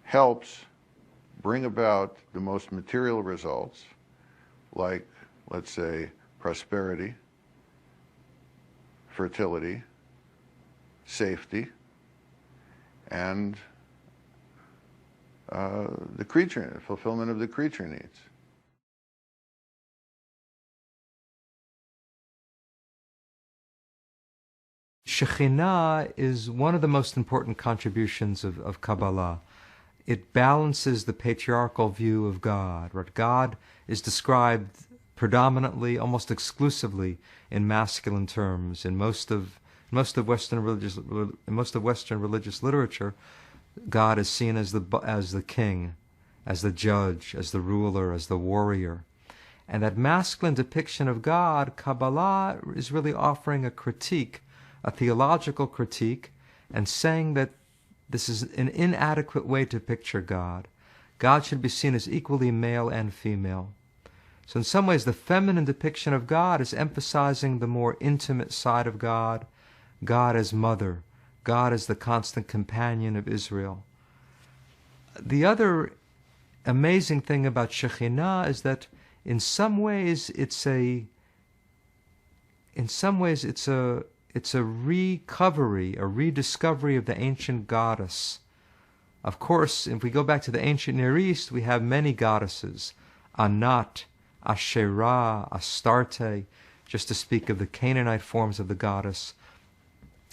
helps bring about the most material results, like, let's say, prosperity, fertility, safety, and the fulfillment of the creature needs. Shekhinah is one of the most important contributions of Kabbalah. It balances the patriarchal view of God. Right? God is described predominantly, almost exclusively, in masculine terms. In most of Western religious literature, God is seen as the king, as the judge, as the ruler, as the warrior. And that masculine depiction of God, Kabbalah is really offering a critique, a theological critique, and saying that this is an inadequate way to picture God. God should be seen as equally male and female. So in some ways, the feminine depiction of God is emphasizing the more intimate side of God, God as mother, God as the constant companion of Israel. The other amazing thing about Shekhinah is that in some ways it's a recovery, a rediscovery of the ancient goddess. Of course, if we go back to the ancient Near East, we have many goddesses, Anat, Asherah, Astarte, just to speak of the Canaanite forms of the goddess.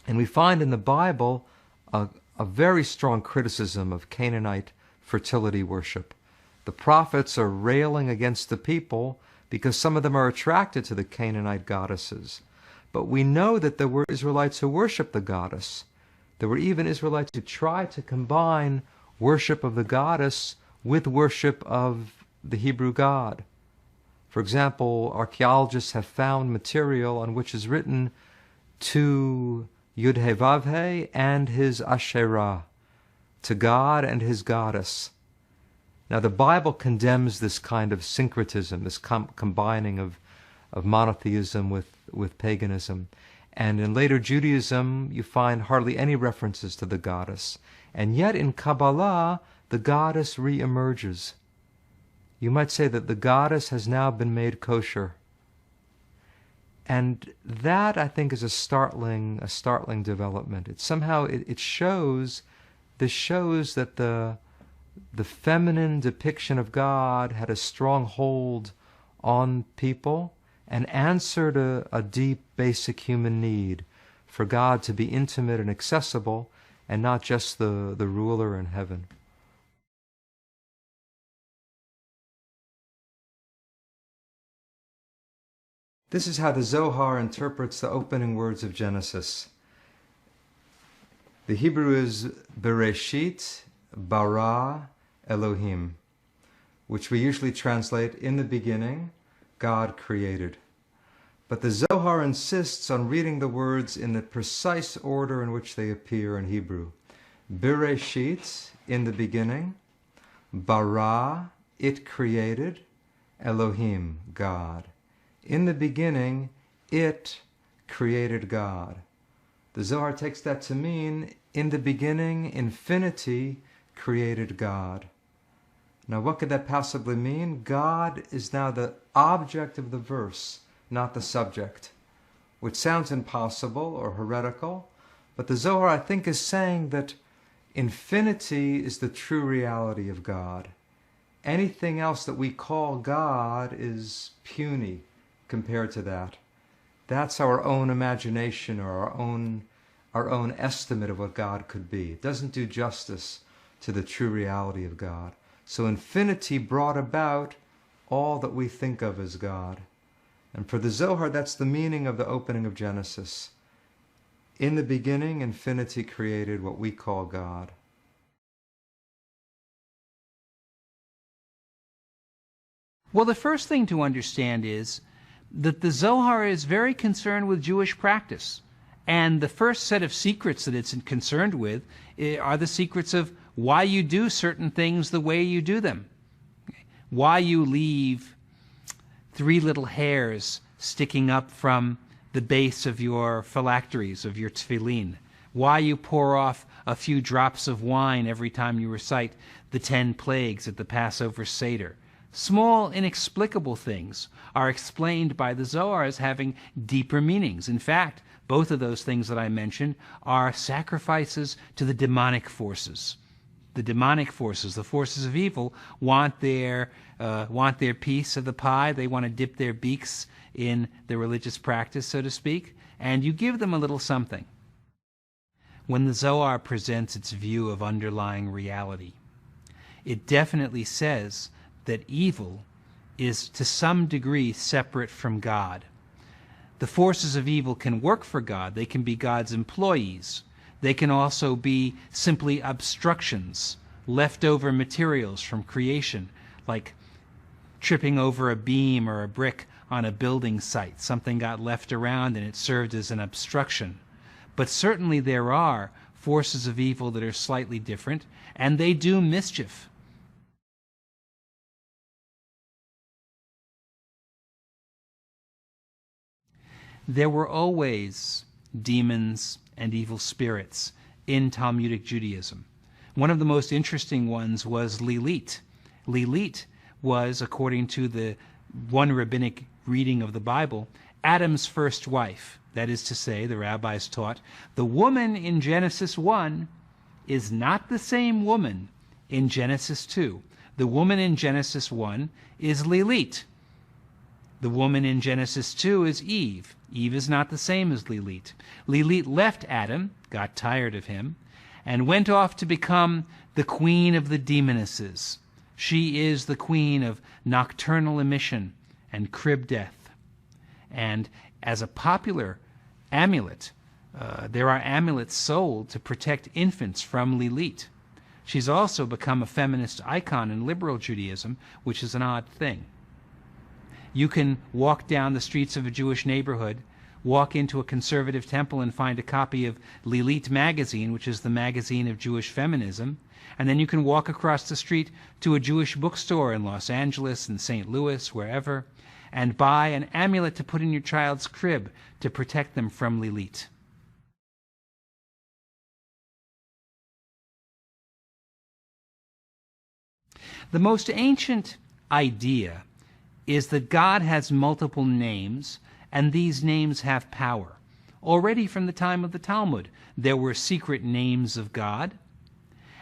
And we find in the Bible a very strong criticism of Canaanite fertility worship. The prophets are railing against the people because some of them are attracted to the Canaanite goddesses. But we know that there were Israelites who worshiped the goddess. There were even Israelites who tried to combine worship of the goddess with worship of the Hebrew God. For example, archaeologists have found material on which is written to Yud-He-Vav-He and his Asherah, to God and his goddess. Now the Bible condemns this kind of syncretism, this combining of monotheism with paganism. And in later Judaism, you find hardly any references to the goddess. And yet in Kabbalah, the goddess re-emerges. You might say that the goddess has now been made kosher. And that, I think, is a startling development. It shows that the feminine depiction of God had a strong hold on people and answered a deep, basic human need for God to be intimate and accessible and not just the ruler in heaven. This is how the Zohar interprets the opening words of Genesis. The Hebrew is Bereshit bara Elohim, which we usually translate, in the beginning, God created. But the Zohar insists on reading the words in the precise order in which they appear in Hebrew. Bereshit, in the beginning, bara, it created, Elohim, God. In the beginning, it created God. The Zohar takes that to mean, in the beginning, infinity created God. Now, what could that possibly mean? God is now the object of the verse, not the subject, which sounds impossible or heretical, but the Zohar, I think, is saying that infinity is the true reality of God. Anything else that we call God is puny compared to that. That's our own imagination or our own estimate of what God could be. It doesn't do justice to the true reality of God. So infinity brought about all that we think of as God. And for the Zohar, that's the meaning of the opening of Genesis. In the beginning, infinity created what we call God. Well, the first thing to understand is that the Zohar is very concerned with Jewish practice. And the first set of secrets that it's concerned with are the secrets of why you do certain things the way you do them. Why you leave 3 little hairs sticking up from the base of your phylacteries, of your tefillin. Why you pour off a few drops of wine every time you recite the 10 plagues at the Passover Seder. Small, inexplicable things are explained by the Zohar as having deeper meanings. In fact, both of those things that I mentioned are sacrifices to the demonic forces. The demonic forces, the forces of evil, want their piece of the pie. They want to dip their beaks in the religious practice, so to speak, and you give them a little something. When the Zohar presents its view of underlying reality, it definitely says that evil is to some degree separate from God. The forces of evil can work for God. They can be God's employees. They can also be simply obstructions, leftover materials from creation, like tripping over a beam or a brick on a building site. Something got left around and it served as an obstruction. But certainly there are forces of evil that are slightly different, and they do mischief. There were always demons and evil spirits in Talmudic Judaism. One of the most interesting ones was Lilith. Lilith was, according to the one rabbinic reading of the Bible, Adam's first wife. That is to say, the rabbis taught, the woman in Genesis 1 is not the same woman in Genesis 2. The woman in Genesis 1 is Lilith. The woman in Genesis 2 is Eve. Eve is not the same as Lilith. Lilith left Adam, got tired of him, and went off to become the queen of the demonesses. She is the queen of nocturnal emission and crib death. And as a popular amulet, there are amulets sold to protect infants from Lilith. She's also become a feminist icon in liberal Judaism, which is an odd thing. You can walk down the streets of a Jewish neighborhood, walk into a conservative temple and find a copy of Lilith magazine, which is the magazine of Jewish feminism, and then you can walk across the street to a Jewish bookstore in Los Angeles and St. Louis, wherever, and buy an amulet to put in your child's crib to protect them from Lilith. The most ancient idea is that God has multiple names, and these names have power. Already from the time of the Talmud, there were secret names of God,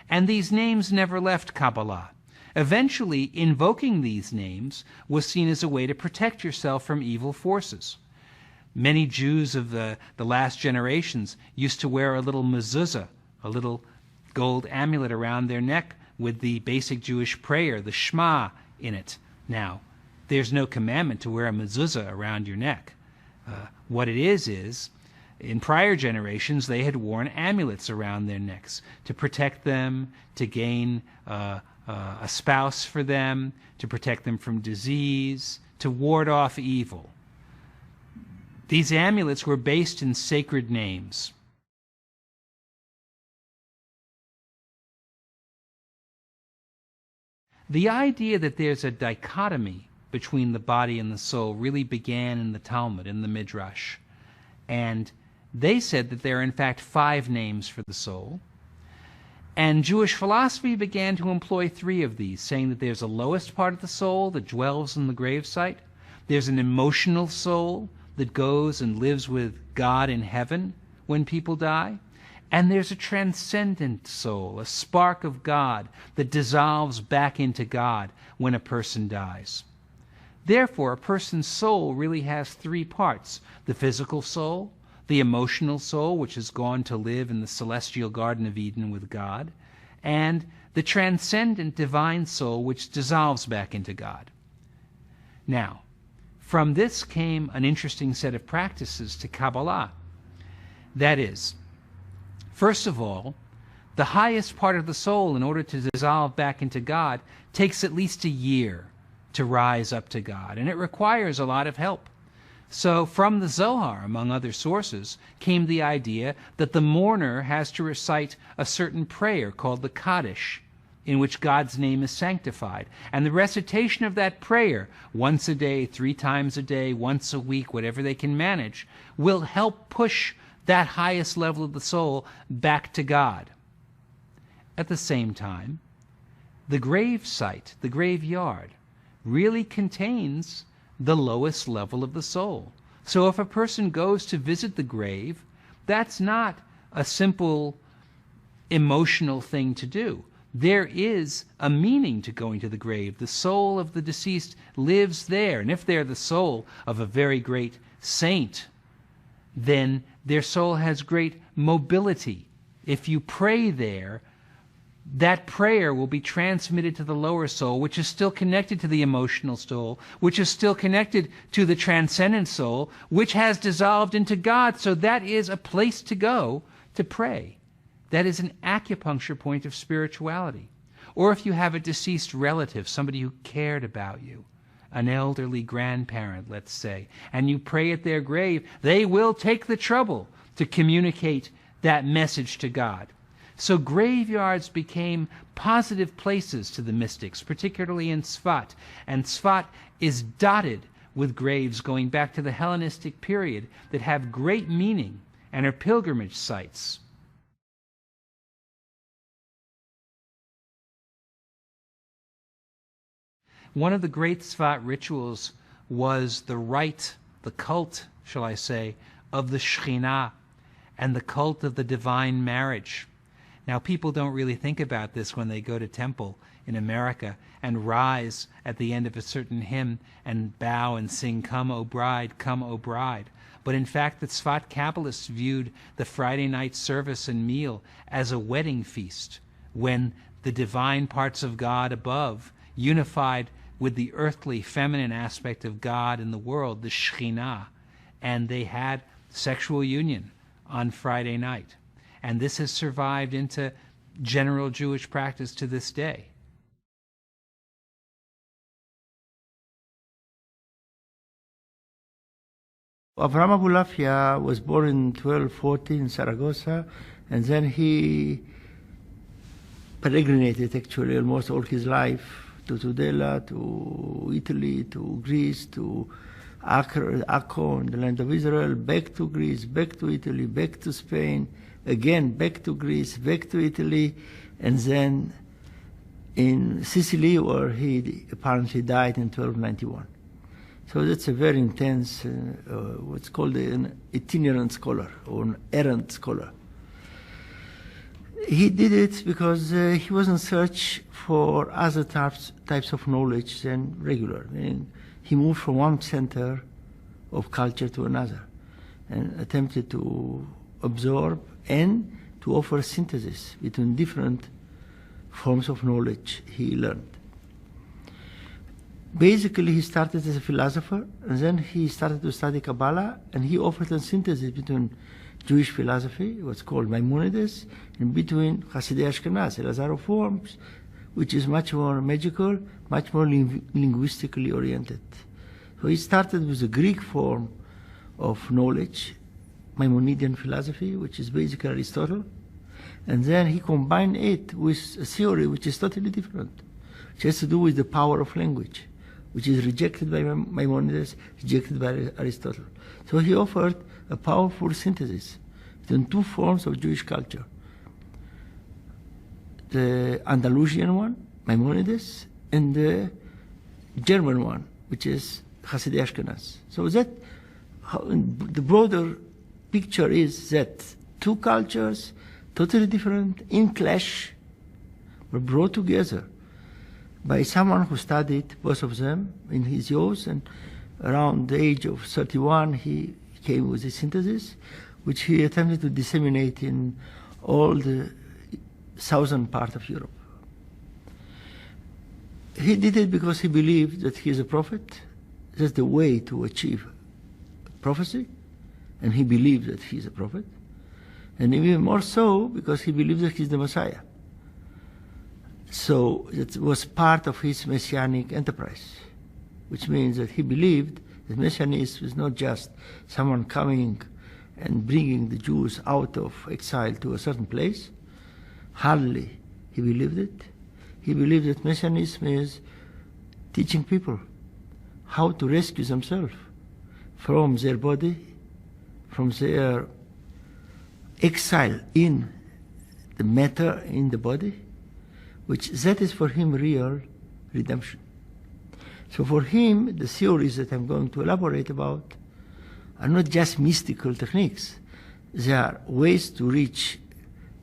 and these names never left Kabbalah. Eventually, invoking these names was seen as a way to protect yourself from evil forces. Many Jews of the last generations used to wear a little mezuzah, a little gold amulet around their neck with the basic Jewish prayer, the Shema, in it. Now, there's no commandment to wear a mezuzah around your neck. What it is, in prior generations, they had worn amulets around their necks to protect them, to gain a spouse for them, to protect them from disease, to ward off evil. These amulets were based in sacred names. The idea that there's a dichotomy between the body and the soul really began in the Talmud, in the Midrash. And they said that there are in fact 5 names for the soul. And Jewish philosophy began to employ 3 of these, saying that there's a lowest part of the soul that dwells in the gravesite. There's an emotional soul that goes and lives with God in heaven when people die. And there's a transcendent soul, a spark of God that dissolves back into God when a person dies. Therefore, a person's soul really has 3 parts: the physical soul, the emotional soul, which has gone to live in the celestial Garden of Eden with God, and the transcendent divine soul, which dissolves back into God. Now, from this came an interesting set of practices to Kabbalah. That is, first of all, the highest part of the soul, in order to dissolve back into God, takes at least a year to rise up to God, and it requires a lot of help. So from the Zohar, among other sources, came the idea that the mourner has to recite a certain prayer called the Kaddish, in which God's name is sanctified. And the recitation of that prayer, once a day, 3 times a day, once a week, whatever they can manage, will help push that highest level of the soul back to God. At the same time, the grave site, the graveyard, really contains the lowest level of the soul. So if a person goes to visit the grave, that's not a simple emotional thing to do. There is a meaning to going to the grave. The soul of the deceased lives there. And if they're the soul of a very great saint, then their soul has great mobility. If you pray there, that prayer will be transmitted to the lower soul, which is still connected to the emotional soul, which is still connected to the transcendent soul, which has dissolved into God. So that is a place to go to pray. That is an acupuncture point of spirituality. Or if you have a deceased relative, somebody who cared about you, an elderly grandparent, let's say, and you pray at their grave, they will take the trouble to communicate that message to God. So graveyards became positive places to the mystics, particularly in Tzfat. And Tzfat is dotted with graves going back to the Hellenistic period that have great meaning and are pilgrimage sites. One of the great Tzfat rituals was the rite, the cult, shall I say, of the Shekhinah and the cult of the divine marriage. Now, people don't really think about this when they go to temple in America and rise at the end of a certain hymn and bow and sing, "Come, O bride, come, O bride." But in fact, the Tzfat Kabbalists viewed the Friday night service and meal as a wedding feast, when the divine parts of God above unified with the earthly feminine aspect of God in the world, the Shekhinah, and they had sexual union on Friday night. And this has survived into general Jewish practice to this day. Avraham Abulafia was born in 1240 in Saragossa, and then he peregrinated actually almost all his life to Tudela, to Italy, to Greece, to Akko in the land of Israel, back to Greece, back to Italy, back to Spain, again back to Greece, back to Italy, and then in Sicily, where he apparently died in 1291. So that's a very intense, what's called an itinerant scholar or an errant scholar. He did it because he was in search for other types of knowledge than regular. I mean, he moved from one center of culture to another and attempted to absorb and to offer synthesis between different forms of knowledge he learned. Basically, he started as a philosopher, and then he started to study Kabbalah, and he offered a synthesis between Jewish philosophy, what's called Maimonides, and between Hasidei Ashkenaz, Elazar of Worms, which is much more magical, much more linguistically oriented. So he started with the Greek form of knowledge, Maimonidean philosophy, which is basically Aristotle, and then he combined it with a theory which is totally different, which has to do with the power of language, which is rejected by Maimonides, rejected by Aristotle. So he offered a powerful synthesis between two forms of Jewish culture. The Andalusian one, Maimonides, and the German one, which is Hasidei Ashkenaz. So that, the broader picture is that two cultures, totally different, in clash, were brought together by someone who studied both of them in his youth, and around the age of 31 he came with a synthesis, which he attempted to disseminate in all the southern part of Europe. He did it because he believed that he is a prophet. That's the way to achieve prophecy, and he believed that he is a prophet, and even more so because he believed that he is the Messiah. So it was part of his messianic enterprise, which means that he believed that messianism is not just someone coming and bringing the Jews out of exile to a certain place. Hardly he believed it. He believed that messianism is teaching people how to rescue themselves from their body, from their exile in the matter, in the body, which that is for him real redemption. So for him, the theories that I'm going to elaborate about are not just mystical techniques. They are ways to reach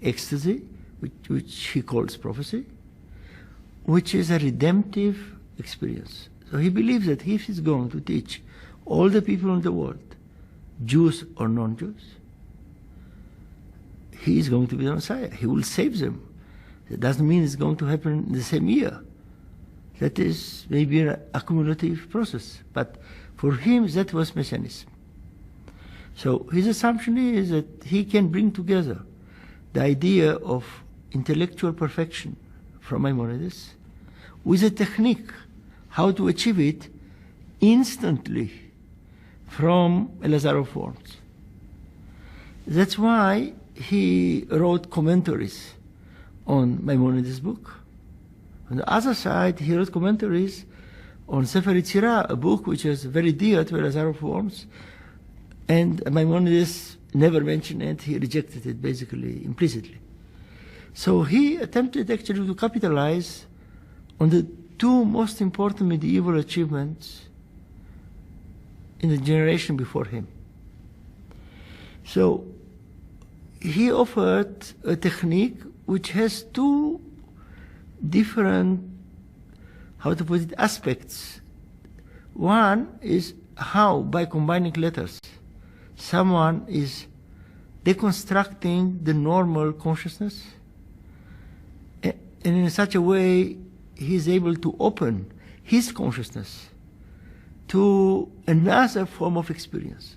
ecstasy, which he calls prophecy, which is a redemptive experience. So he believes that if he's going to teach all the people in the world, Jews or non-Jews, he is going to be the Messiah. He will save them. That doesn't mean it's going to happen in the same year. That is maybe an accumulative process. But for him, that was messianism. So his assumption is that he can bring together the idea of intellectual perfection from Maimonides with a technique, how to achieve it instantly from Elazar of Worms. That's why he wrote commentaries on Maimonides' book. On the other side, he wrote commentaries on Sefer Yetzirah, a book which is very dear to Elazar of Worms, and Maimonides never mentioned it, he rejected it basically implicitly. So he attempted actually to capitalize on the two most important medieval achievements in the generation before him. So he offered a technique which has two different, how to put it, aspects. One is how, by combining letters, someone is deconstructing the normal consciousness, and in such a way he is able to open his consciousness to another form of experience,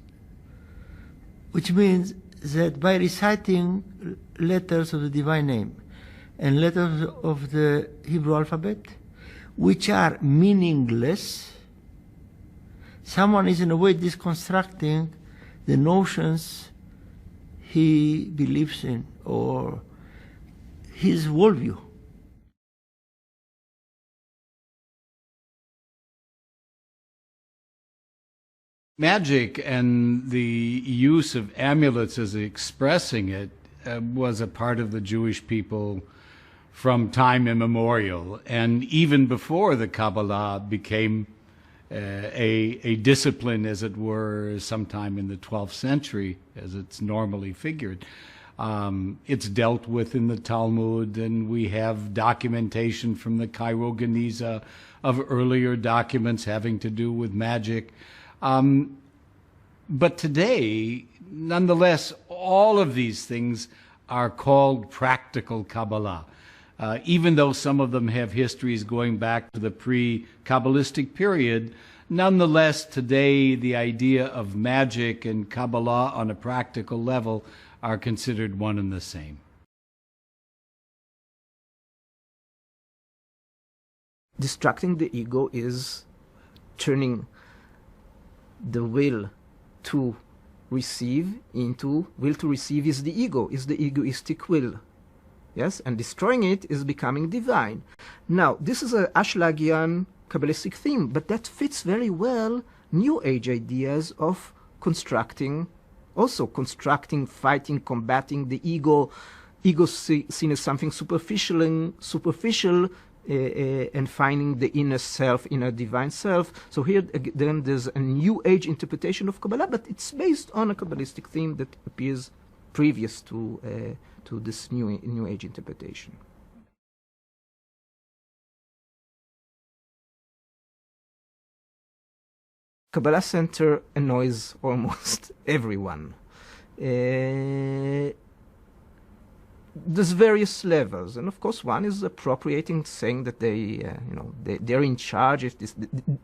which means that by reciting letters of the divine name and letters of the Hebrew alphabet, which are meaningless, someone is in a way deconstructing the notions he believes in or his worldview. Magic and the use of amulets as expressing it was a part of the Jewish people from time immemorial, and even before the Kabbalah became a discipline, as it were, sometime in the 12th century, as it's normally figured. It's dealt with in the Talmud, and we have documentation from the Cairo Geniza of earlier documents having to do with magic. But today, nonetheless, all of these things are called practical Kabbalah. Even though some of them have histories going back to the pre-Kabbalistic period, nonetheless, today the idea of magic and Kabbalah on a practical level are considered one and the same. Distracting the ego is turning the will to receive into will to receive is the egoistic will. Yes, and destroying it is becoming divine. Now, this is a Ashlagian Kabbalistic theme, but that fits very well New Age ideas of constructing, fighting, combating the ego. Ego seen as something superficial, and finding the inner self, inner divine self. So here then there's a New Age interpretation of Kabbalah, but it's based on a Kabbalistic theme that appears previous to this New Age interpretation. Kabbalah Center annoys almost everyone. There's various levels, and of course one is appropriating, saying that they're in charge. If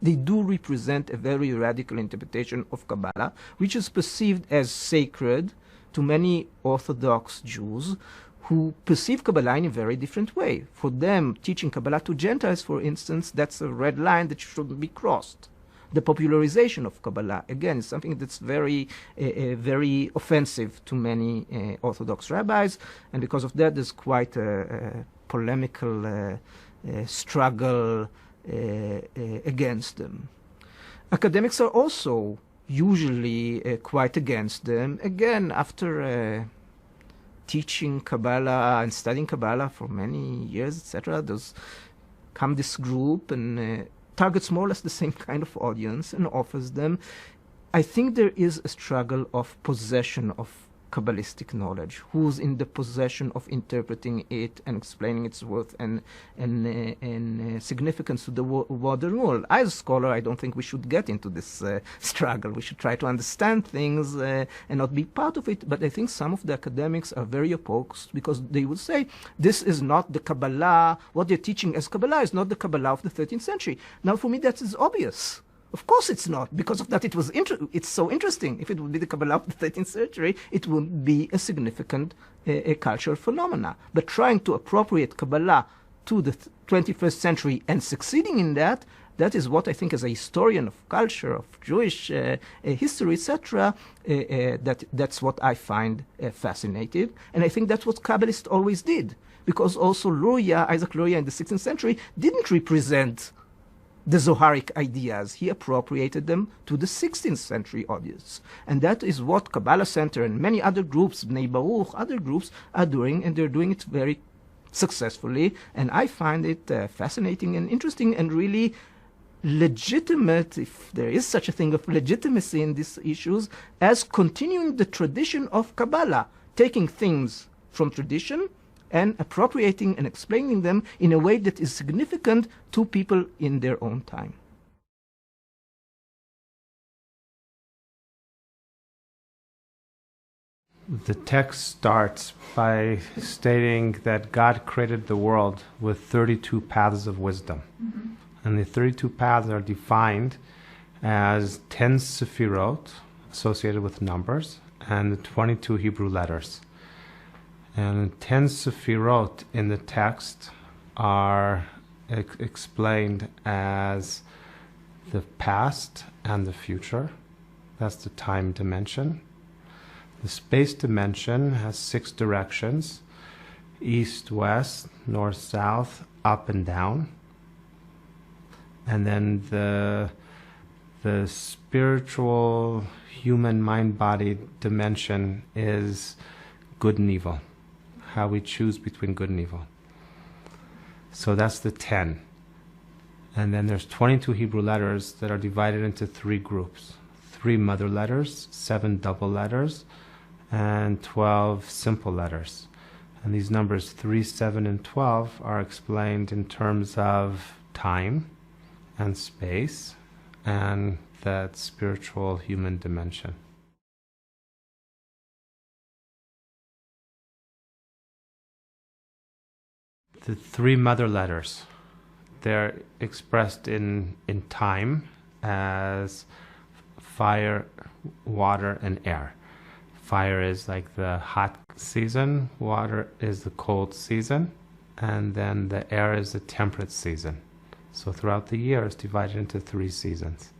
they do represent a very radical interpretation of Kabbalah, which is perceived as sacred to many Orthodox Jews who perceive Kabbalah in a very different way. For them, teaching Kabbalah to Gentiles, for instance, that's a red line that shouldn't be crossed. The popularization of Kabbalah, again, is something that's very offensive to many Orthodox rabbis, and because of that, there's quite a polemical struggle against them. Academics are also usually quite against them. Again, after teaching Kabbalah and studying Kabbalah for many years, etc., there's come this group, and targets more or less the same kind of audience and offers them. I think there is a struggle of possession of Kabbalistic knowledge, who's in the possession of interpreting it and explaining its worth and significance to the modern world. As a scholar, I don't think we should get into this struggle. We should try to understand things and not be part of it. But I think some of the academics are very opposed, because they will say, this is not the Kabbalah. What they're teaching as Kabbalah is not the Kabbalah of the 13th century. Now, for me, that is obvious. Of course it's not. Because of that, it's so interesting. If it would be the Kabbalah of the 13th century, it would be a significant cultural phenomena. But trying to appropriate Kabbalah to the 21st century and succeeding in that, that is what I think, as a historian of culture, of Jewish history, etc., that's what I find fascinating. And I think that's what Kabbalists always did. Because also Isaac Luria in the 16th century didn't represent the Zoharic ideas. He appropriated them to the 16th century audience. And that is what Kabbalah Center and many other groups, Bnei Baruch, other groups, are doing, and they're doing it very successfully. And I find it fascinating and interesting and really legitimate, if there is such a thing of legitimacy in these issues, as continuing the tradition of Kabbalah, taking things from tradition and appropriating and explaining them in a way that is significant to people in their own time. The text starts by stating that God created the world with 32 paths of wisdom. Mm-hmm. And the 32 paths are defined as 10 sephirot, associated with numbers, and 22 Hebrew letters. And 10 sephirot in the text are explained as the past and the future. That's the time dimension. The space dimension has 6 directions: east, west, north, south, up and down. And then the spiritual human mind-body dimension is good and evil, how we choose between good and evil. So that's the 10. And then there's 22 Hebrew letters that are divided into 3 groups: 3 mother letters, 7 double letters, and 12 simple letters. And these numbers 3, 7, and 12 are explained in terms of time and space and that spiritual human dimension. The 3 mother letters, they're expressed in time as fire, water, and air. Fire is like the hot season, water is the cold season, and then the air is the temperate season. So throughout the year, it's divided into 3 seasons.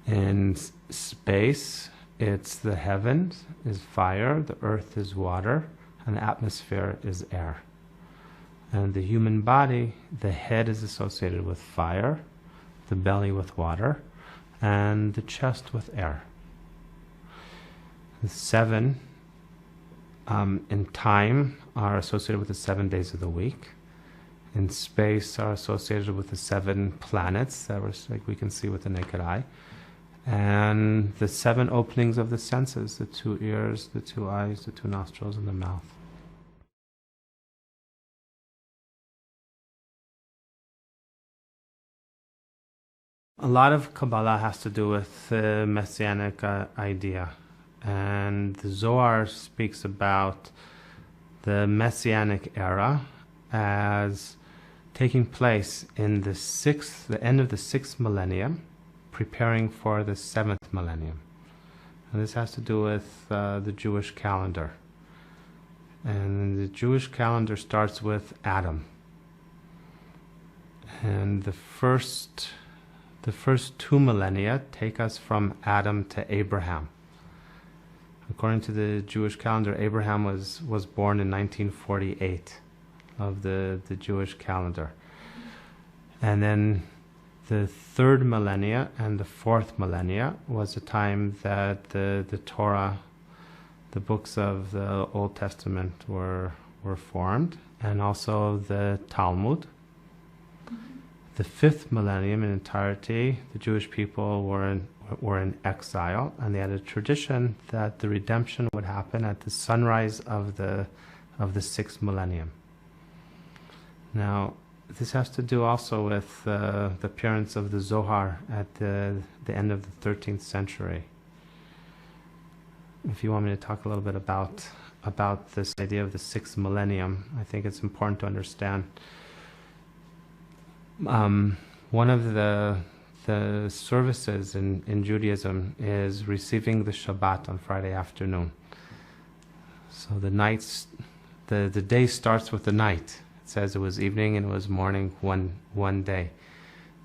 In space, it's the heavens is fire, the earth is water, and the atmosphere is air. And the human body, the head is associated with fire, the belly with water, and the chest with air. The 7 in time are associated with the 7 days of the week. In space are associated with the 7 planets that we can see with the naked eye. And the 7 openings of the senses, the 2 ears, the 2 eyes, the 2 nostrils, and the mouth. A lot of Kabbalah has to do with the messianic idea. And the Zohar speaks about the messianic era as taking place in the end of the 6th millennium, preparing for the 7th millennium. And this has to do with the Jewish calendar. And the Jewish calendar starts with Adam. And the first 2 millennia take us from Adam to Abraham. According to the Jewish calendar, Abraham was born in 1948 of the Jewish calendar. And then the 3rd millennia and the 4th millennia was the time that the Torah, the books of the Old Testament were formed, and also the Talmud. the 5th millennium in entirety, the Jewish people were in exile, and they had a tradition that the redemption would happen at the sunrise of the 6th millennium. Now, this has to do also with the appearance of the Zohar at the end of the 13th century. If you want me to talk a little bit about this idea of the 6th millennium, I think it's important to understand. One of the services in Judaism is receiving the Shabbat on Friday afternoon. So the day starts with the night. It says it was evening and it was morning one day.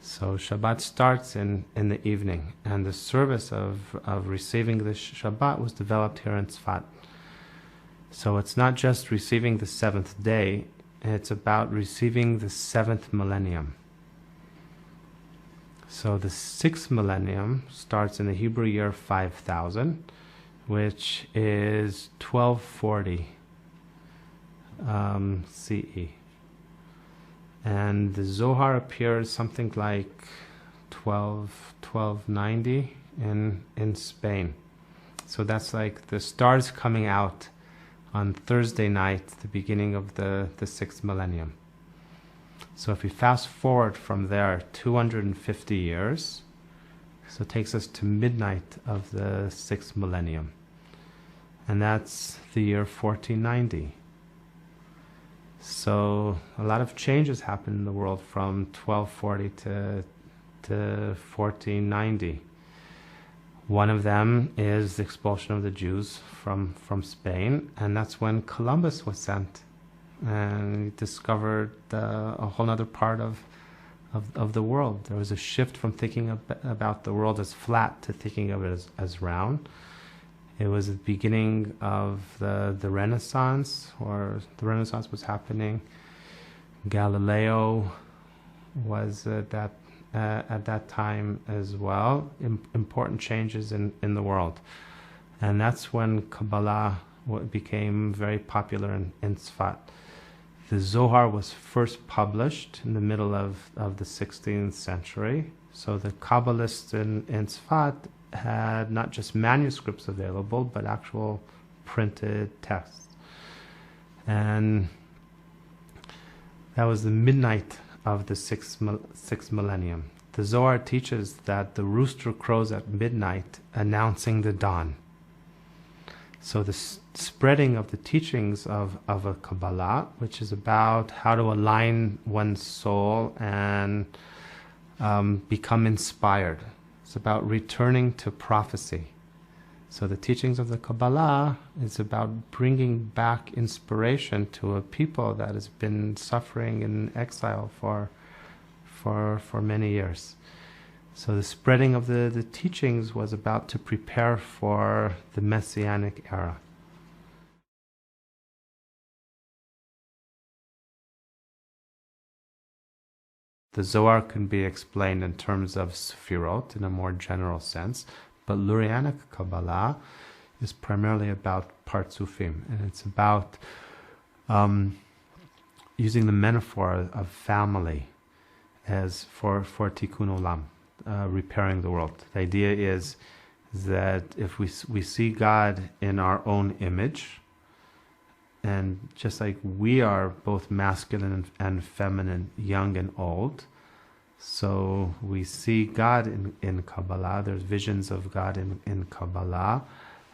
So Shabbat starts in the evening, and the service of receiving the Shabbat was developed here in Tzfat. So it's not just receiving the 7th day, it's about receiving the 7th millennium. So the 6th millennium starts in the Hebrew year 5000, which is 1240 CE. And the Zohar appears something like 1290 in Spain. So that's like the stars coming out on Thursday night, the beginning of the 6th millennium. So if we fast forward from there 250 years, so it takes us to midnight of the 6th millennium. And that's the year 1490. So a lot of changes happened in the world from 1240 to 1490. One of them is the expulsion of the Jews from Spain, and that's when Columbus was sent. And he discovered a whole other part of the world. There was a shift from thinking about the world as flat to thinking of it as round. It was the beginning of the Renaissance, or the Renaissance was happening. Galileo was at that time as well. Important changes in the world. And that's when Kabbalah became very popular in Tzfat. The Zohar was first published in the middle of the 16th century. So the Kabbalists in Tzfat had not just manuscripts available, but actual printed texts. And that was the midnight of the sixth millennium. The Zohar teaches that the rooster crows at midnight, announcing the dawn. So the spreading of the teachings of a Kabbalah, which is about how to align one's soul and become inspired. It's about returning to prophecy. So the teachings of the Kabbalah is about bringing back inspiration to a people that has been suffering in exile for many years. So the spreading of the teachings was about to prepare for the Messianic era. The Zohar can be explained in terms of Sefirot in a more general sense, but Lurianic Kabbalah is primarily about Partsufim, and it's about using the metaphor of family as for Tikkun Olam, repairing the world. The idea is that if we see God in our own image, and just like we are both masculine and feminine, young and old, so we see God in Kabbalah, there's visions of God in Kabbalah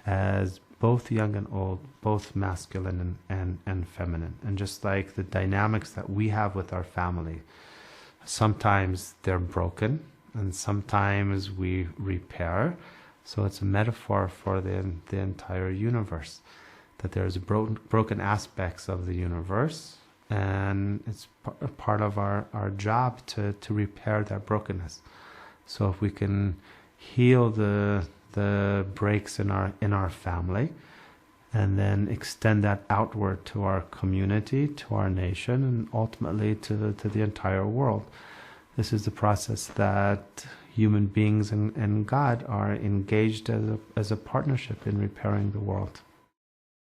as both young and old, both masculine and feminine. And just like the dynamics that we have with our family, sometimes they're broken and sometimes we repair. So it's a metaphor for the entire universe, that there's broken aspects of the universe, and it's part of our job to repair that brokenness. So if we can heal the breaks in our family, and then extend that outward to our community, to our nation, and ultimately to the entire world. This is the process that human beings and God are engaged as a partnership in repairing the world.